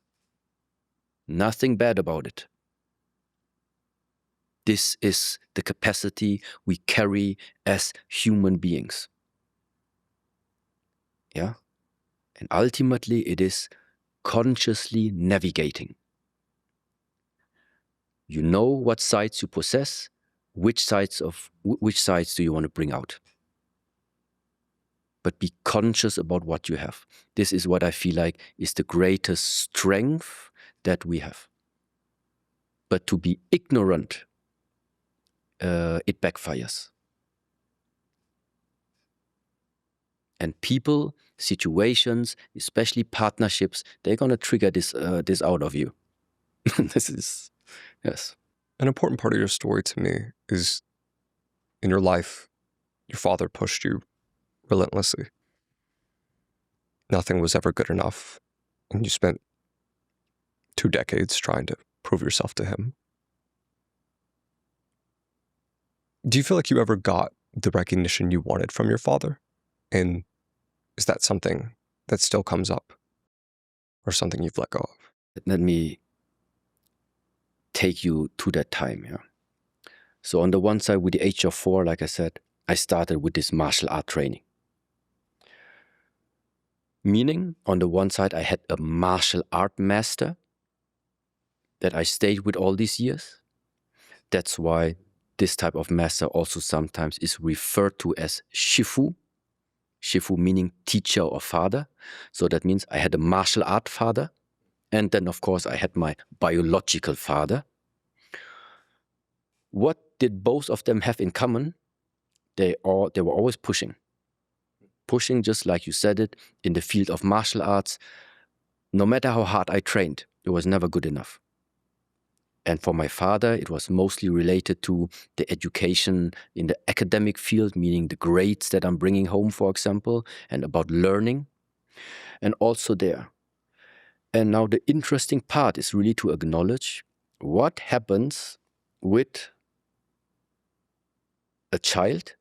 Nothing bad about it. This is the capacity we carry as human beings. Yeah? And ultimately it is consciously navigating. You know what sides you possess, which sides do you want to bring out? But be conscious about what you have. This is what I feel like is the greatest strength that we have. But to be ignorant, it backfires. And people, situations, especially partnerships, they're going to trigger this out of you. This is, yes. An important part of your story to me is in your life, your father pushed you relentlessly. Nothing was ever good enough. And you spent 2 decades trying to prove yourself to him. Do you feel like you ever got the recognition you wanted from your father? And is that something that still comes up or something you've let go of? Let me take you to that time. Yeah. So on the one side, with the age of 4, like I said, I started with this martial art training. Meaning, on the one side, I had a martial art master that I stayed with all these years. That's why this type of master also sometimes is referred to as Shifu. Shifu meaning teacher or father. So that means I had a martial art father. And then, of course, I had my biological father. What did both of them have in common? They were always pushing. Pushing, just like you said it, in the field of martial arts. No matter how hard I trained, it was never good enough. And for my father, it was mostly related to the education in the academic field, meaning the grades that I'm bringing home, for example, and about learning. And also there. And now the interesting part is really to acknowledge what happens with a child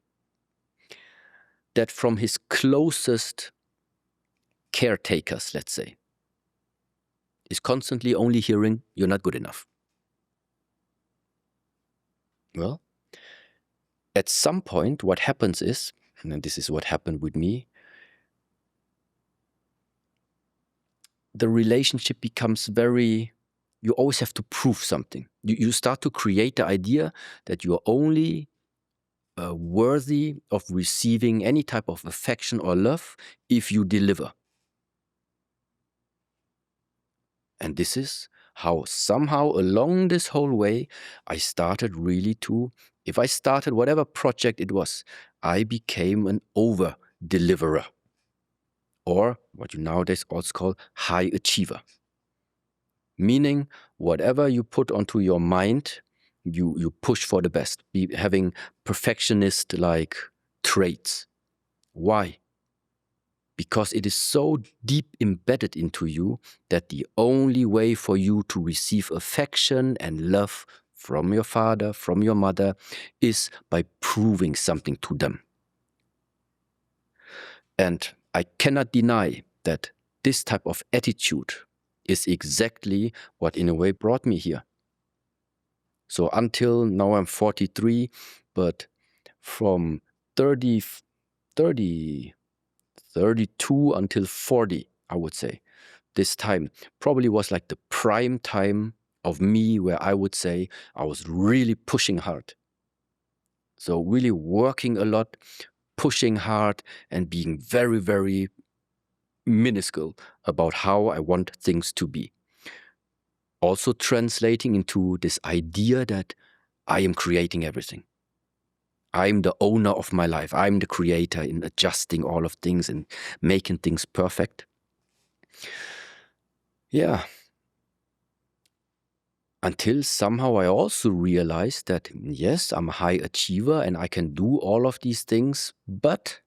that from his closest caretakers, let's say, is constantly only hearing, you're not good enough. Well, at some point, what happens is, and this is what happened with me, the relationship becomes you always have to prove something. You start to create the idea that you are only worthy of receiving any type of affection or love if you deliver. And this is how somehow along this whole way, I started really if I started whatever project it was, I became an over-deliverer. Or what you nowadays also call high achiever. Meaning whatever you put onto your mind, you push for the best, having perfectionist-like traits. Why? Because it is so deep embedded into you that the only way for you to receive affection and love from your father, from your mother, is by proving something to them. And I cannot deny that this type of attitude is exactly what in a way brought me here. So until now I'm 43, but from 32 until 40, I would say, this time probably was like the prime time of me where I would say I was really pushing hard. So really working a lot, pushing hard and being very, very minuscule about how I want things to be. Also translating into this idea that I am creating everything. I'm the owner of my life. I'm the creator in adjusting all of things and making things perfect. Yeah. Until somehow I also realized that, yes, I'm a high achiever and I can do all of these things, but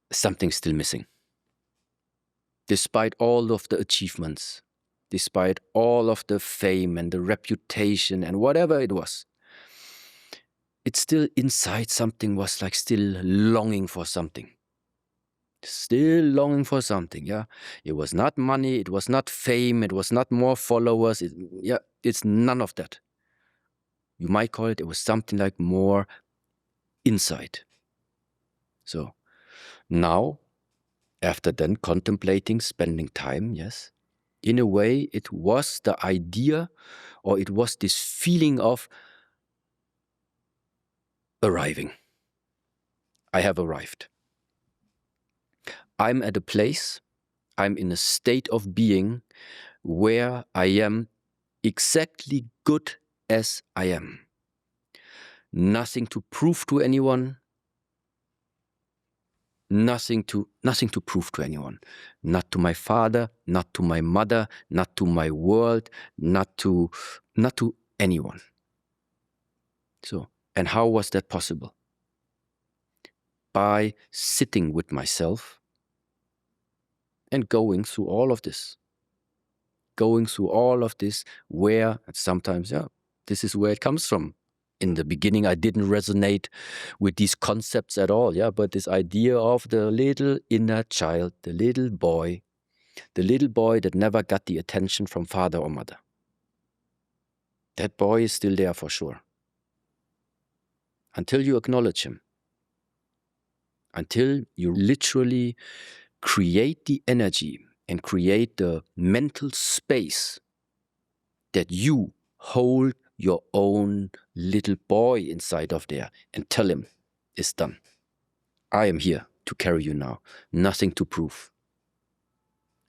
something's still missing. Despite all of the achievements, despite all of the fame and the reputation and whatever it was, it's still inside something was like still longing for something. Still longing for something, yeah. It was not money, it was not fame, it was not more followers. It's none of that. You might call it was something like more inside. So now, after then contemplating, spending time, yes, in a way it was the idea, or it was this feeling of arriving. I have arrived. I'm at a place, I'm in a state of being where I am exactly good as I am. Nothing to prove to anyone. Nothing to prove to anyone. Not to my father, not to my mother, not to my world, not to anyone. So, and how was that possible? By sitting with myself and going through all of this. Where sometimes, this is where it comes from. In the beginning, I didn't resonate with these concepts at all, but this idea of the little inner child, the little boy that never got the attention from father or mother. That boy is still there for sure. Until you acknowledge him. Until you literally create the energy and create the mental space that you hold your own little boy inside of there and tell him, it's done. I am here to carry you now. Nothing to prove.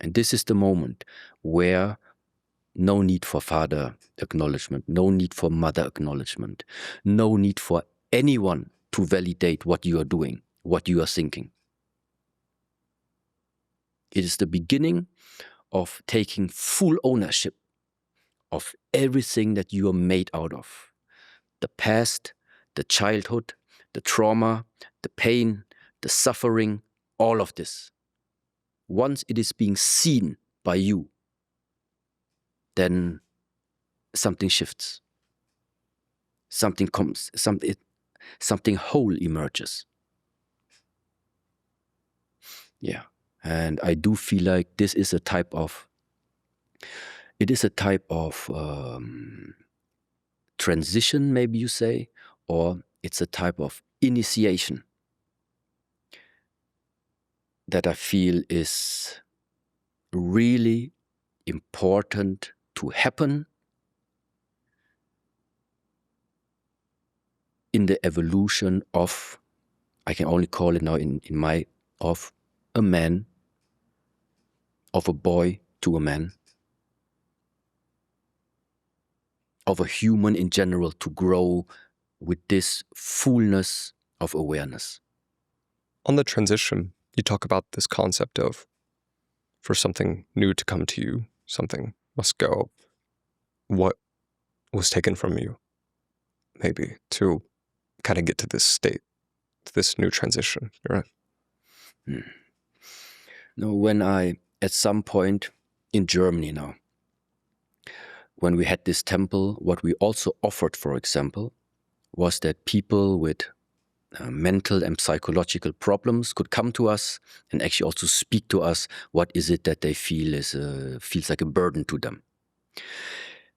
And this is the moment where no need for father acknowledgement, no need for mother acknowledgement, no need for anyone to validate what you are doing, what you are thinking. It is the beginning of taking full ownership of everything that you are made out of. The past, the childhood, the trauma, the pain, the suffering, all of this. Once it is being seen by you, then something shifts. Something comes, something whole emerges. Yeah. And I do feel like this is a type of, transition, maybe you say, or it's a type of initiation that I feel is really important to happen in the evolution of, I can only call it now of a man, of a boy to a man, of a human in general to grow with this fullness of awareness. On the transition, you talk about this concept of for something new to come to you, something must go. What was taken from you, maybe, to kind of get to this state, to this new transition, right? No, when I, at some point in Germany now, when we had this temple, what we also offered, for example, was that people with mental and psychological problems could come to us and actually also speak to us. What is it that they feel feels like a burden to them?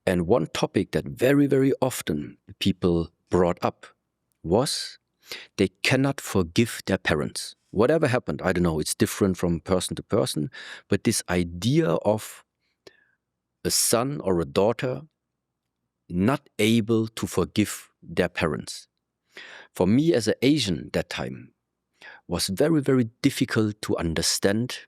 And one topic that very, very often people brought up was they cannot forgive their parents. Whatever happened, I don't know, it's different from person to person, but this idea of a son or a daughter not able to forgive their parents. For me as an Asian that time was very, very difficult to understand.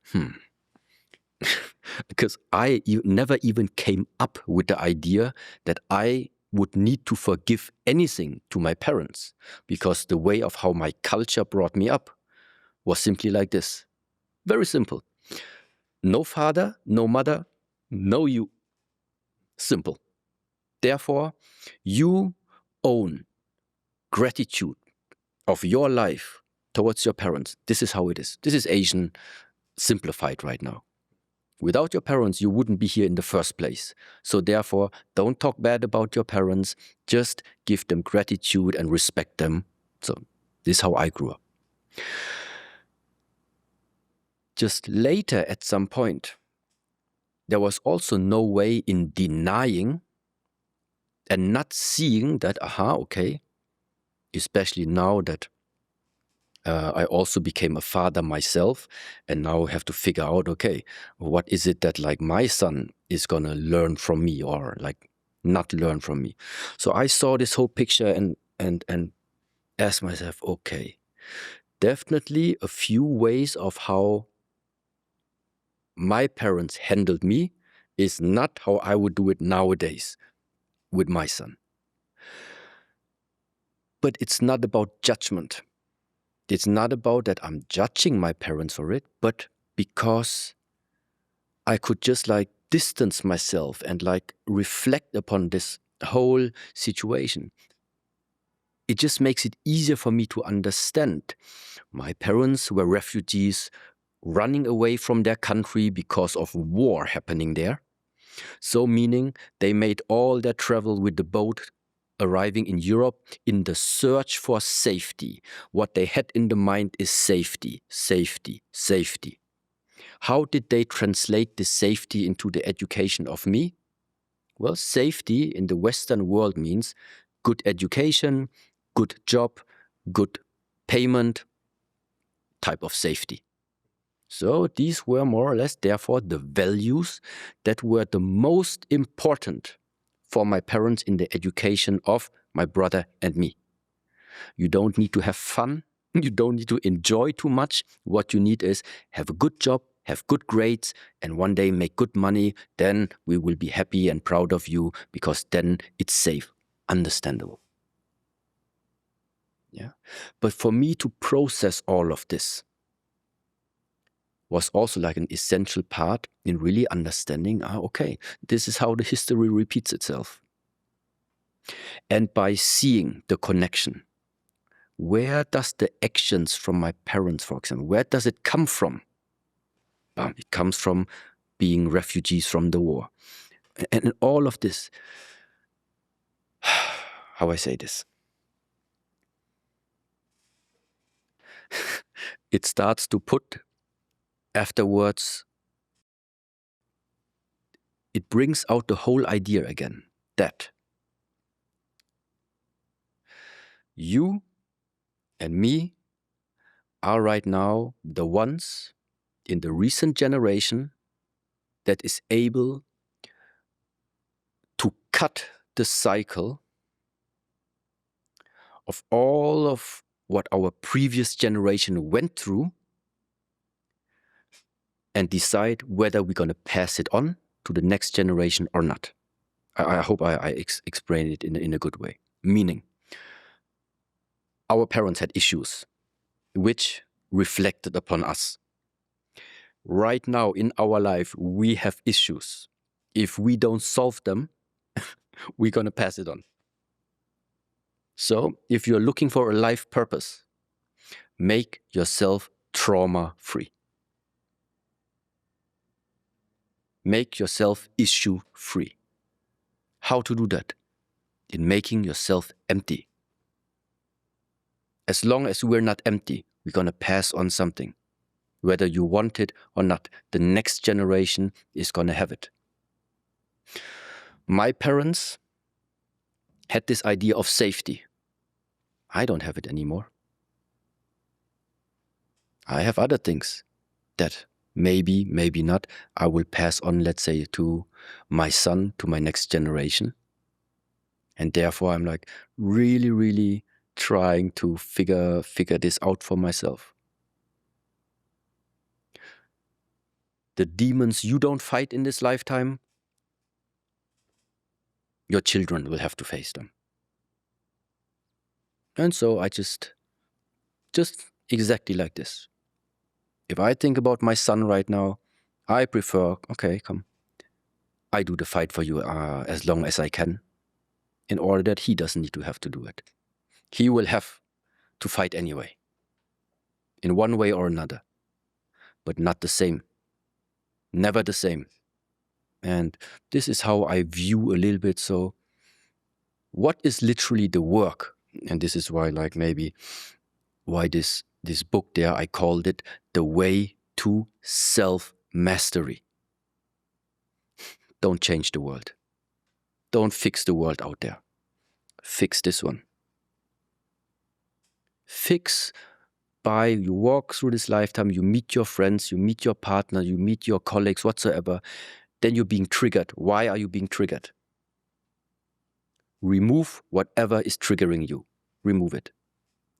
Because I never even came up with the idea that I would need to forgive anything to my parents, because the way of how my culture brought me up was simply like this. Very simple. No father, no mother, no you. Simple. Therefore, you own gratitude of your life towards your parents. This is how it is. This is Asian simplified right now. Without your parents, you wouldn't be here in the first place. So therefore, don't talk bad about your parents. Just give them gratitude and respect them. So this is how I grew up. Just later, at some point, there was also no way in denying and not seeing that, okay, especially now that I also became a father myself, and now have to figure out, okay, what is it that like my son is gonna learn from me or like not learn from me? So I saw this whole picture and asked myself, okay, definitely a few ways of how my parents handled me is not how I would do it nowadays with my son. But it's not about judgment. It's not about that I'm judging my parents for it, but because I could just like distance myself and like reflect upon this whole situation. It just makes it easier for me to understand. My parents were refugees running away from their country because of war happening there. So meaning they made all their travel with the boat arriving in Europe in the search for safety. What they had in the mind is safety, safety, safety. How did they translate this safety into the education of me? Well, safety in the Western world means good education, good job, good payment, type of safety. So these were more or less, therefore, the values that were the most important for my parents in the education of my brother and me. You don't need to have fun. You don't need to enjoy too much. What you need is have a good job, have good grades, and one day make good money. Then we will be happy and proud of you because then it's safe. Understandable. Yeah. But for me to process all of this was also like an essential part in really understanding, okay, this is how the history repeats itself. And by seeing the connection, where does the actions from my parents, for example, where does it come from? It comes from being refugees from the war. And in all of this, how I say this? It starts to put afterwards, it brings out the whole idea again, that you and me are right now the ones in the recent generation that is able to cut the cycle of all of what our previous generation went through and decide whether we're going to pass it on to the next generation or not. I hope I explain it in a good way. Meaning, our parents had issues which reflected upon us. Right now in our life, we have issues. If we don't solve them, we're going to pass it on. So if you're looking for a life purpose, make yourself trauma-free. Make yourself issue-free. How to do that? In making yourself empty. As long as we're not empty, we're going to pass on something. Whether you want it or not, the next generation is going to have it. My parents had this idea of safety. I don't have it anymore. I have other things that maybe, maybe not, I will pass on, let's say, to my son, to my next generation. And therefore, I'm like really, really trying to figure this out for myself. The demons you don't fight in this lifetime, your children will have to face them. And so I just exactly like this. If I think about my son right now, I prefer, okay, come. I do the fight for you as long as I can, in order that he doesn't need to have to do it. He will have to fight anyway, in one way or another, but not the same. Never the same. And this is how I view a little bit. So what is literally the work? And this is why, like, maybe why this book there, I called it The Way to Self-Mastery. Don't change the world. Don't fix the world out there. Fix this one. Fix by you walk through this lifetime, you meet your friends, you meet your partner, you meet your colleagues, whatsoever. Then you're being triggered. Why are you being triggered? Remove whatever is triggering you. Remove it.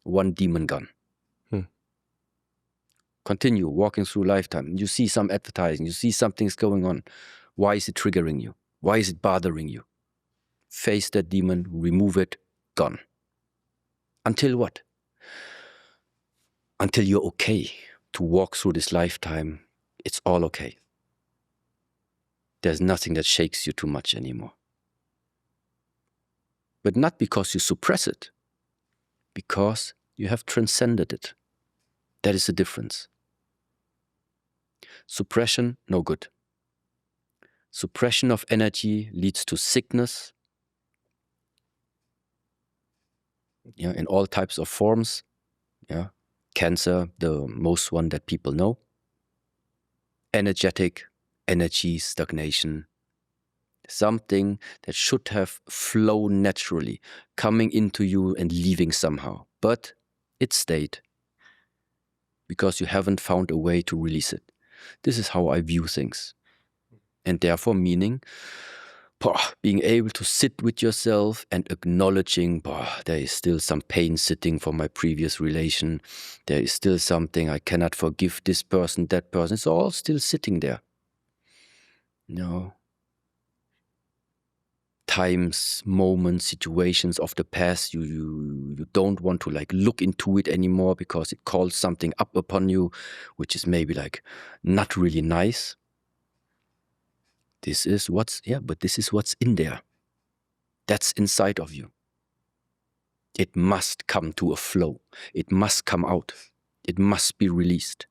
One demon gone. Continue walking through lifetime. You see some advertising. You see something's going on. Why is it triggering you? Why is it bothering you? Face that demon. Remove it. Gone. Until what? Until you're okay to walk through this lifetime. It's all okay. There's nothing that shakes you too much anymore. But not because you suppress it. Because you have transcended it. That is the difference. Suppression, no good. Suppression of energy leads to sickness, in all types of forms. Cancer, the most one that people know. Energetic, energy stagnation. Something that should have flown naturally, coming into you and leaving somehow. But it stayed because you haven't found a way to release it. This is how I view things. And therefore meaning being able to sit with yourself and acknowledging there is still some pain sitting from my previous relation. There is still something I cannot forgive this person, that person. It's all still sitting there. Times, moments, situations of the past, you don't want to like look into it anymore because it calls something up upon you, which is maybe like not really nice. This is what's in there. That's inside of you. It must come to a flow. It must come out. It must be released.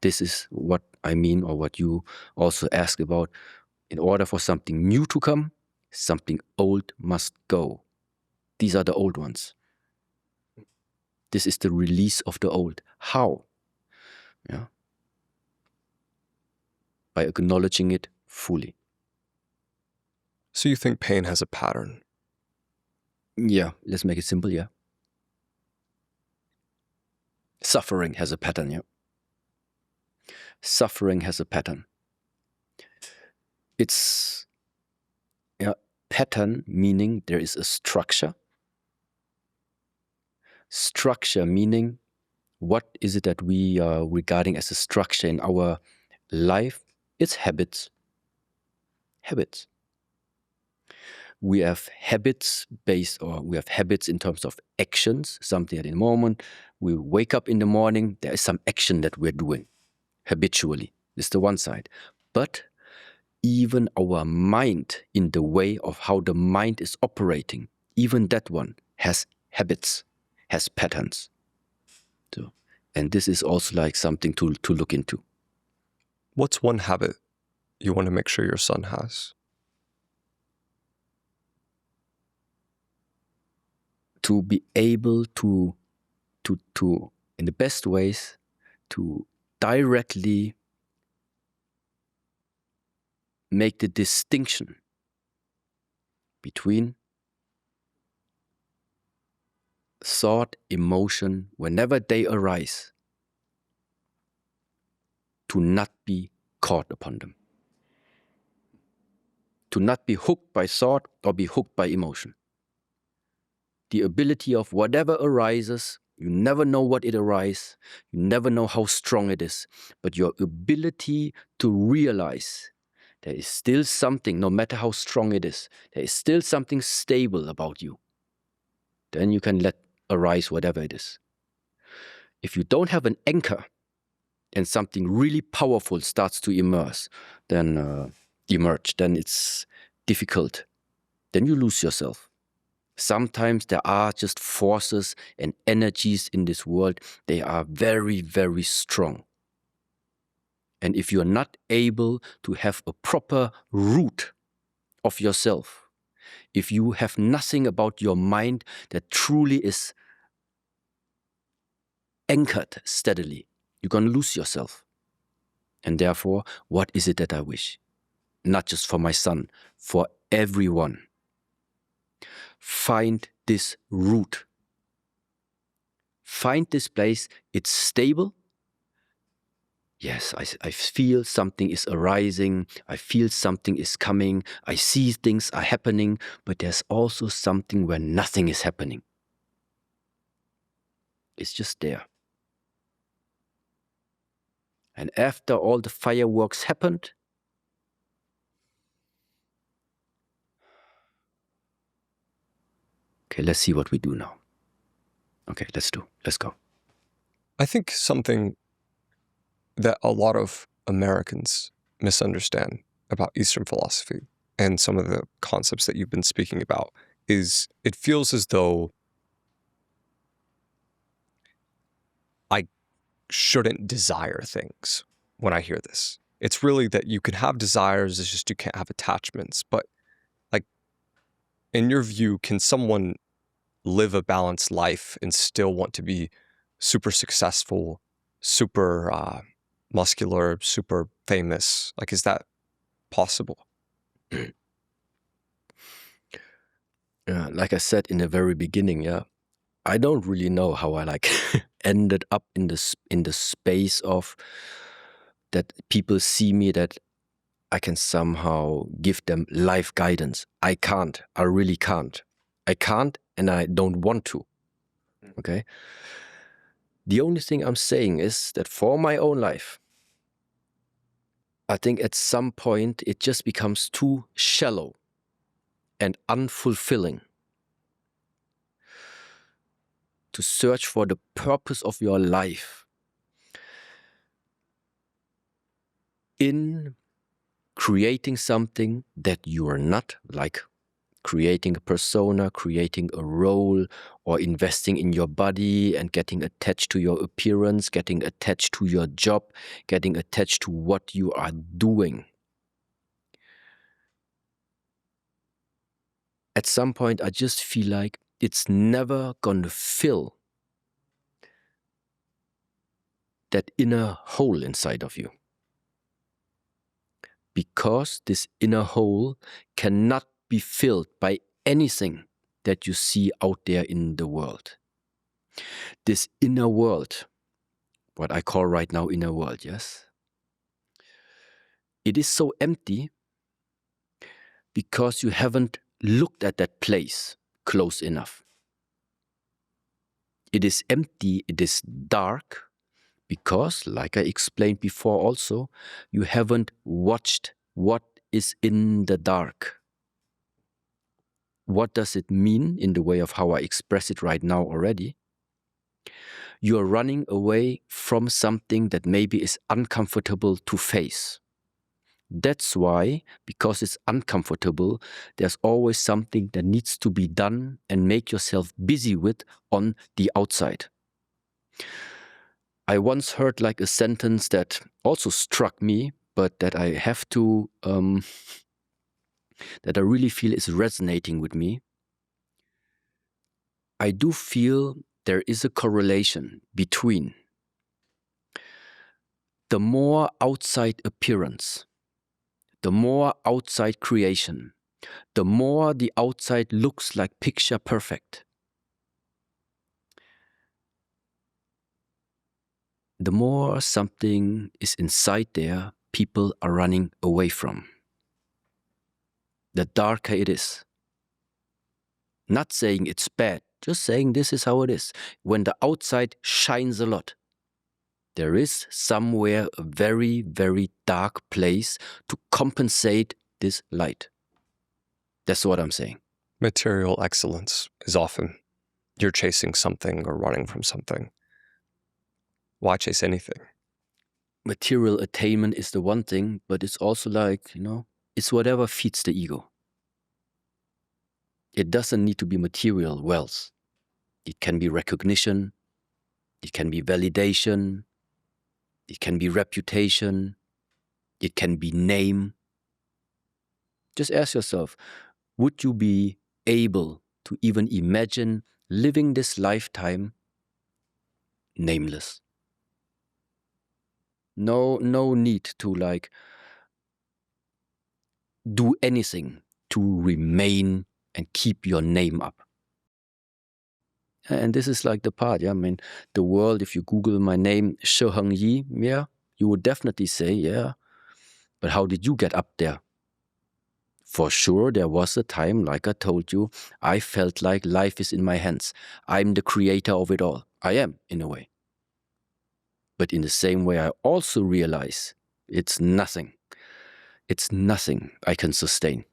This is what I mean, or what you also ask about. In order for something new to come, something old must go. These are the old ones. This is the release of the old. How? By acknowledging it fully. So you think pain has a pattern? Yeah, let's make it simple, yeah. Suffering has a pattern, yeah. Suffering has a pattern. It's pattern meaning there is a structure. Structure meaning what is it that we are regarding as a structure in our life? It's habits. Habits. We have habits we have habits in terms of actions, something at the moment. We wake up in the morning, there is some action that we're doing habitually. This is the one side. But even our mind, in the way of how the mind is operating, even that one has habits, has patterns. And this is also like something to look into. What's one habit you want to make sure your son has? To be able to in the best ways, to directly make the distinction between thought, emotion, whenever they arise, to not be caught upon them. To not be hooked by thought or be hooked by emotion. The ability of whatever arises, you never know what it arises, you never know how strong it is, but your ability to realize there is still something, no matter how strong it is, there is still something stable about you. Then you can let arise whatever it is. If you don't have an anchor, and something really powerful starts to emerge, then it's difficult. Then you lose yourself. Sometimes there are just forces and energies in this world. They are very, very strong. And if you're not able to have a proper root of yourself, if you have nothing about your mind that truly is anchored steadily, you're going to lose yourself. And therefore, what is it that I wish? Not just for my son, for everyone. Find this root. Find this place. It's stable. Yes, I feel something is arising. I feel something is coming. I see things are happening. But there's also something where nothing is happening. It's just there. And after all the fireworks happened, okay, let's see what we do now. Okay, let's go. I think something that a lot of Americans misunderstand about Eastern philosophy and some of the concepts that you've been speaking about is it feels as though I shouldn't desire things when I hear this. It's really that you can have desires, it's just you can't have attachments. But like, in your view, can someone live a balanced life and still want to be super successful, super muscular, super famous? Like, is that possible? Like I said in the very beginning, I don't really know how I ended up in the space of that people see me, that I can somehow give them life guidance. I can't. I really can't. I can't, and I don't want to. Okay? The only thing I'm saying is that for my own life, I think at some point it just becomes too shallow and unfulfilling to search for the purpose of your life in creating something that you are not, like creating a persona, creating a role, or investing in your body and getting attached to your appearance, getting attached to your job, getting attached to what you are doing. At some point, I just feel like it's never going to fill that inner hole inside of you. Because this inner hole cannot be filled by anything that you see out there in the world. This inner world, what I call right now inner world, yes? It is so empty because you haven't looked at that place close enough. It is empty, it is dark, because, like I explained before also, you haven't watched what is in the dark. What does it mean in the way of how I express it right now already? You are running away from something that maybe is uncomfortable to face. That's why, because it's uncomfortable, there's always something that needs to be done and make yourself busy with on the outside. I once heard like a sentence that also struck me, but that I have to, that I really feel is resonating with me. I do feel there is a correlation between the more outside appearance, the more outside creation, the more the outside looks like picture perfect, the more something is inside there people are running away from. The darker it is. Not saying it's bad, just saying this is how it is. When the outside shines a lot, there is somewhere a very, very dark place to compensate this light. That's what I'm saying. Material excellence is often you're chasing something or running from something. Why chase anything? material attainment is the one thing, but it's also like, it's whatever feeds the ego. It doesn't need to be material wealth. It can be recognition. It can be validation. It can be reputation. It can be name. Just ask yourself, would you be able to even imagine living this lifetime nameless? No need to like do anything to remain and keep your name up. And this is like the part, I mean, the world, if you Google my name, Heng, you would definitely say, but how did you get up there? For sure, there was a time, like I told you, I felt like life is in my hands. I'm the creator of it all. I am, in a way. But in the same way, I also realize it's nothing. It's nothing I can sustain.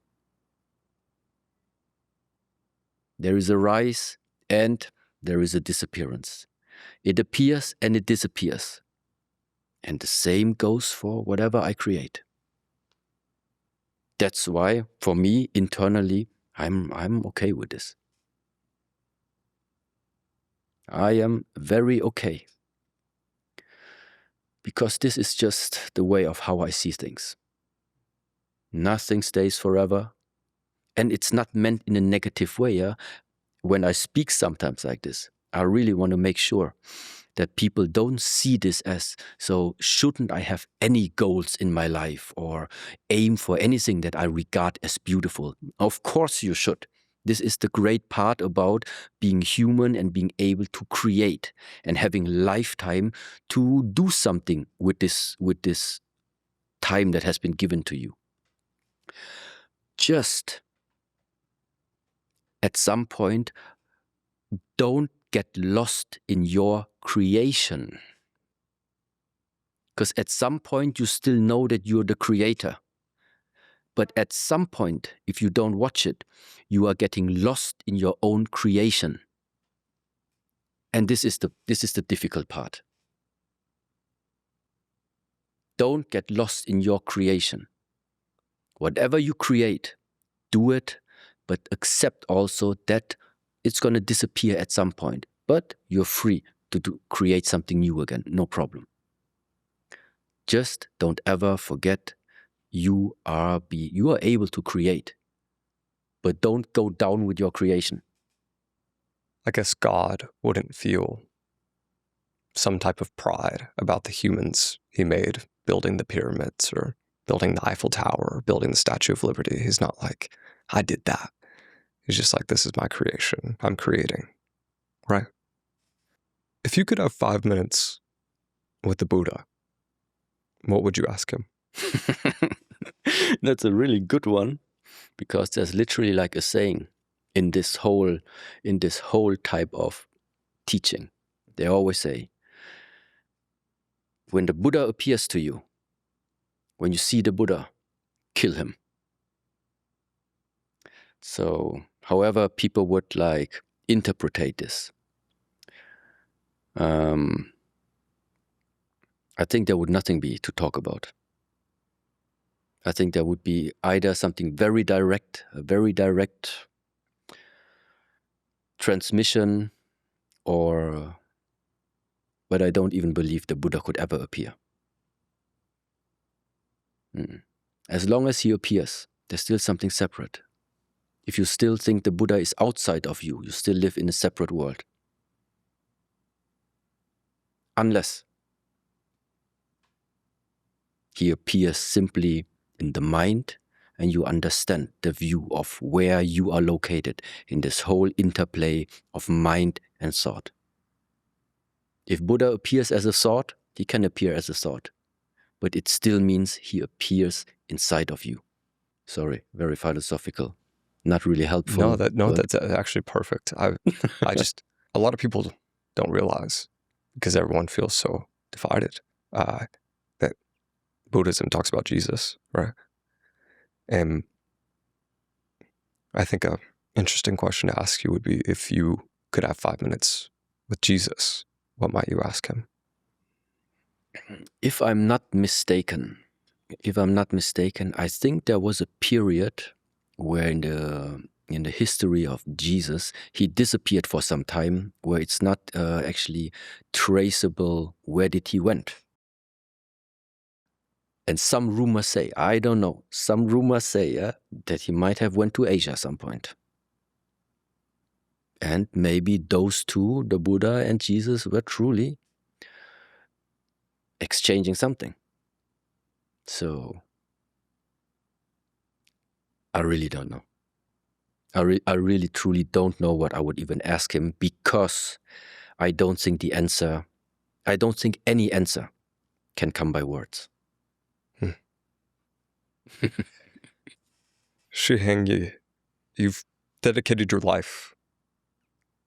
There is a rise and there is a disappearance. It appears and it disappears. And the same goes for whatever I create. That's why, for me, internally, I'm okay with this. I am very okay. Because this is just the way of how I see things. Nothing stays forever. And it's not meant in a negative way. When I speak sometimes like this, I really want to make sure that people don't see this as, so shouldn't I have any goals in my life or aim for anything that I regard as beautiful? Of course you should. This is the great part about being human and being able to create and having lifetime to do something with this time that has been given to you. Just at some point, don't get lost in your creation. Because at some point, you still know that you're the creator. But at some point, if you don't watch it, you are getting lost in your own creation. And this is the difficult part. Don't get lost in your creation. Whatever you create, do it, but accept also that it's going to disappear at some point. But you're free to create something new again, no problem. Just don't ever forget you are able to create, but don't go down with your creation. I guess God wouldn't feel some type of pride about the humans he made building the pyramids or building the Eiffel Tower or building the Statue of Liberty. He's not like, I did that. He's just like, this is my creation. I'm creating, right? If you could have 5 minutes with the Buddha, what would you ask him? That's a really good one, because there's literally like a saying in this whole type of teaching. They always say, when the Buddha appears to you, when you see the Buddha, kill him. So, however people would like interpret this, I think there would nothing be to talk about. I think there would be either something very direct, a very direct transmission, but I don't even believe the Buddha could ever appear. As long as he appears, there's still something separate. If you still think the Buddha is outside of you, you still live in a separate world. Unless he appears simply in the mind and you understand the view of where you are located in this whole interplay of mind and thought. If Buddha appears as a thought, he can appear as a thought, but it still means he appears inside of you. Sorry, very philosophical, not really helpful. That's actually perfect. I just, a lot of people don't realize, because everyone feels so divided, that Buddhism talks about Jesus, right? And I think an interesting question to ask you would be, if you could have 5 minutes with Jesus, what might you ask him? If I'm not mistaken, I think there was a period where in the history of Jesus, he disappeared for some time, where it's not actually traceable where did he went. And some rumors say, I don't know, that he might have went to Asia at some point. And maybe those two, the Buddha and Jesus, were truly exchanging something. So I really don't know. I really truly don't know what I would even ask him, because I don't think any answer can come by words. Heng, you've dedicated your life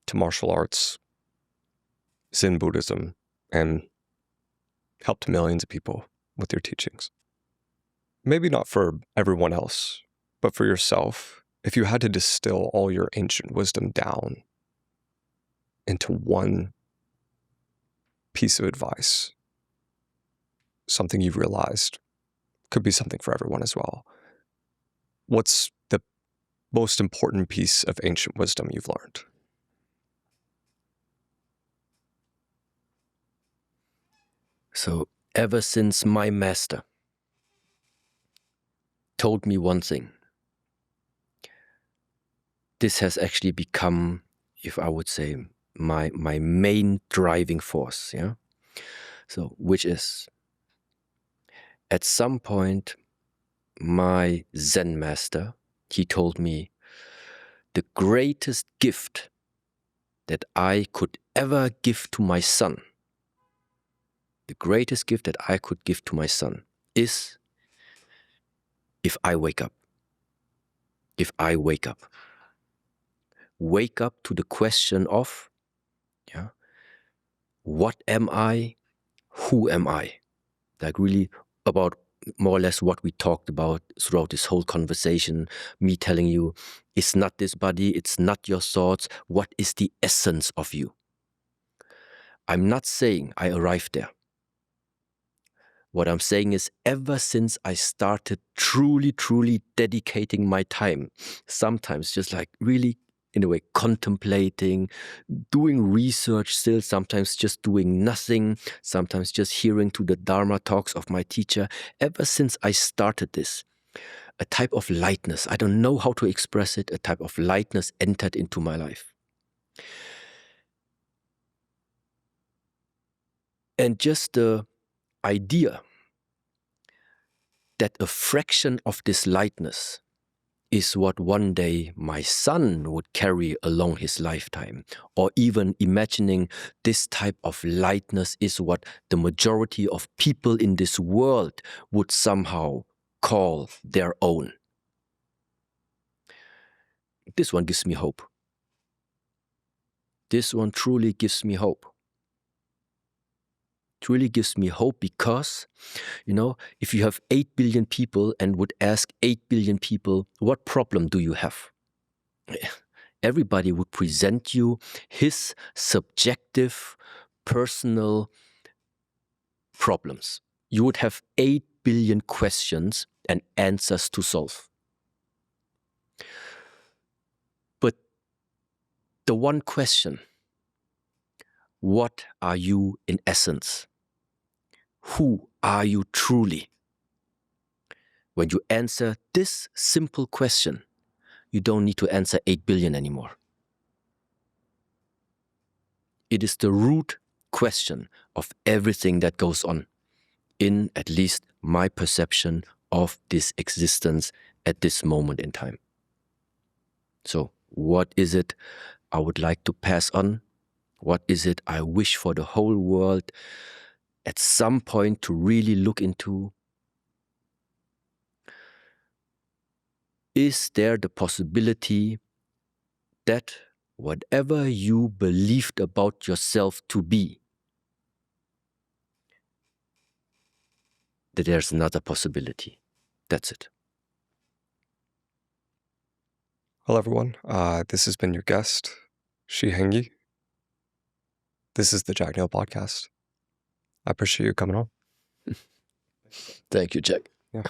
to martial arts, Zen Buddhism, and helped millions of people with your teachings. Maybe not for everyone else, but for yourself, if you had to distill all your ancient wisdom down into one piece of advice, something you've realized, could be something for everyone as well. What's the most important piece of ancient wisdom you've learned? So ever since my master told me one thing, this has actually become, if I would say, my main driving force, yeah? So, which is, at some point, my Zen master, he told me, the greatest gift that I could ever give to my son, is if I wake up. Wake up to the question of, what am I? Who am I? Like really about more or less what we talked about throughout this whole conversation, me telling you, it's not this body, it's not your thoughts. What is the essence of you? I'm not saying I arrived there. What I'm saying is, ever since I started truly dedicating my time, sometimes just like really, in a way, contemplating, doing research still, sometimes just doing nothing, sometimes just hearing to the Dharma talks of my teacher. Ever since I started this, a type of lightness, I don't know how to express it, a type of lightness entered into my life. And just the idea that a fraction of this lightness is what one day my son would carry along his lifetime, or even imagining this type of lightness is what the majority of people in this world would somehow call their own. This one gives me hope. This one truly gives me hope. Truly gives me hope because, if you have 8 billion people and would ask 8 billion people, what problem do you have? Everybody would present you his subjective, personal problems. You would have 8 billion questions and answers to solve. But the one question, what are you in essence? Who are you truly? When you answer this simple question, you don't need to answer 8 billion anymore. It is the root question of everything that goes on in, at least, my perception of this existence at this moment in time. So, what is it I would like to pass on? What is it I wish for the whole world at some point to really look into? Is there the possibility that whatever you believed about yourself to be, that there's another possibility? That's it. Well, everyone, this has been your guest, Heng. This is the Jack Neel Podcast. I appreciate you coming on. Thank you, Jack. Yeah.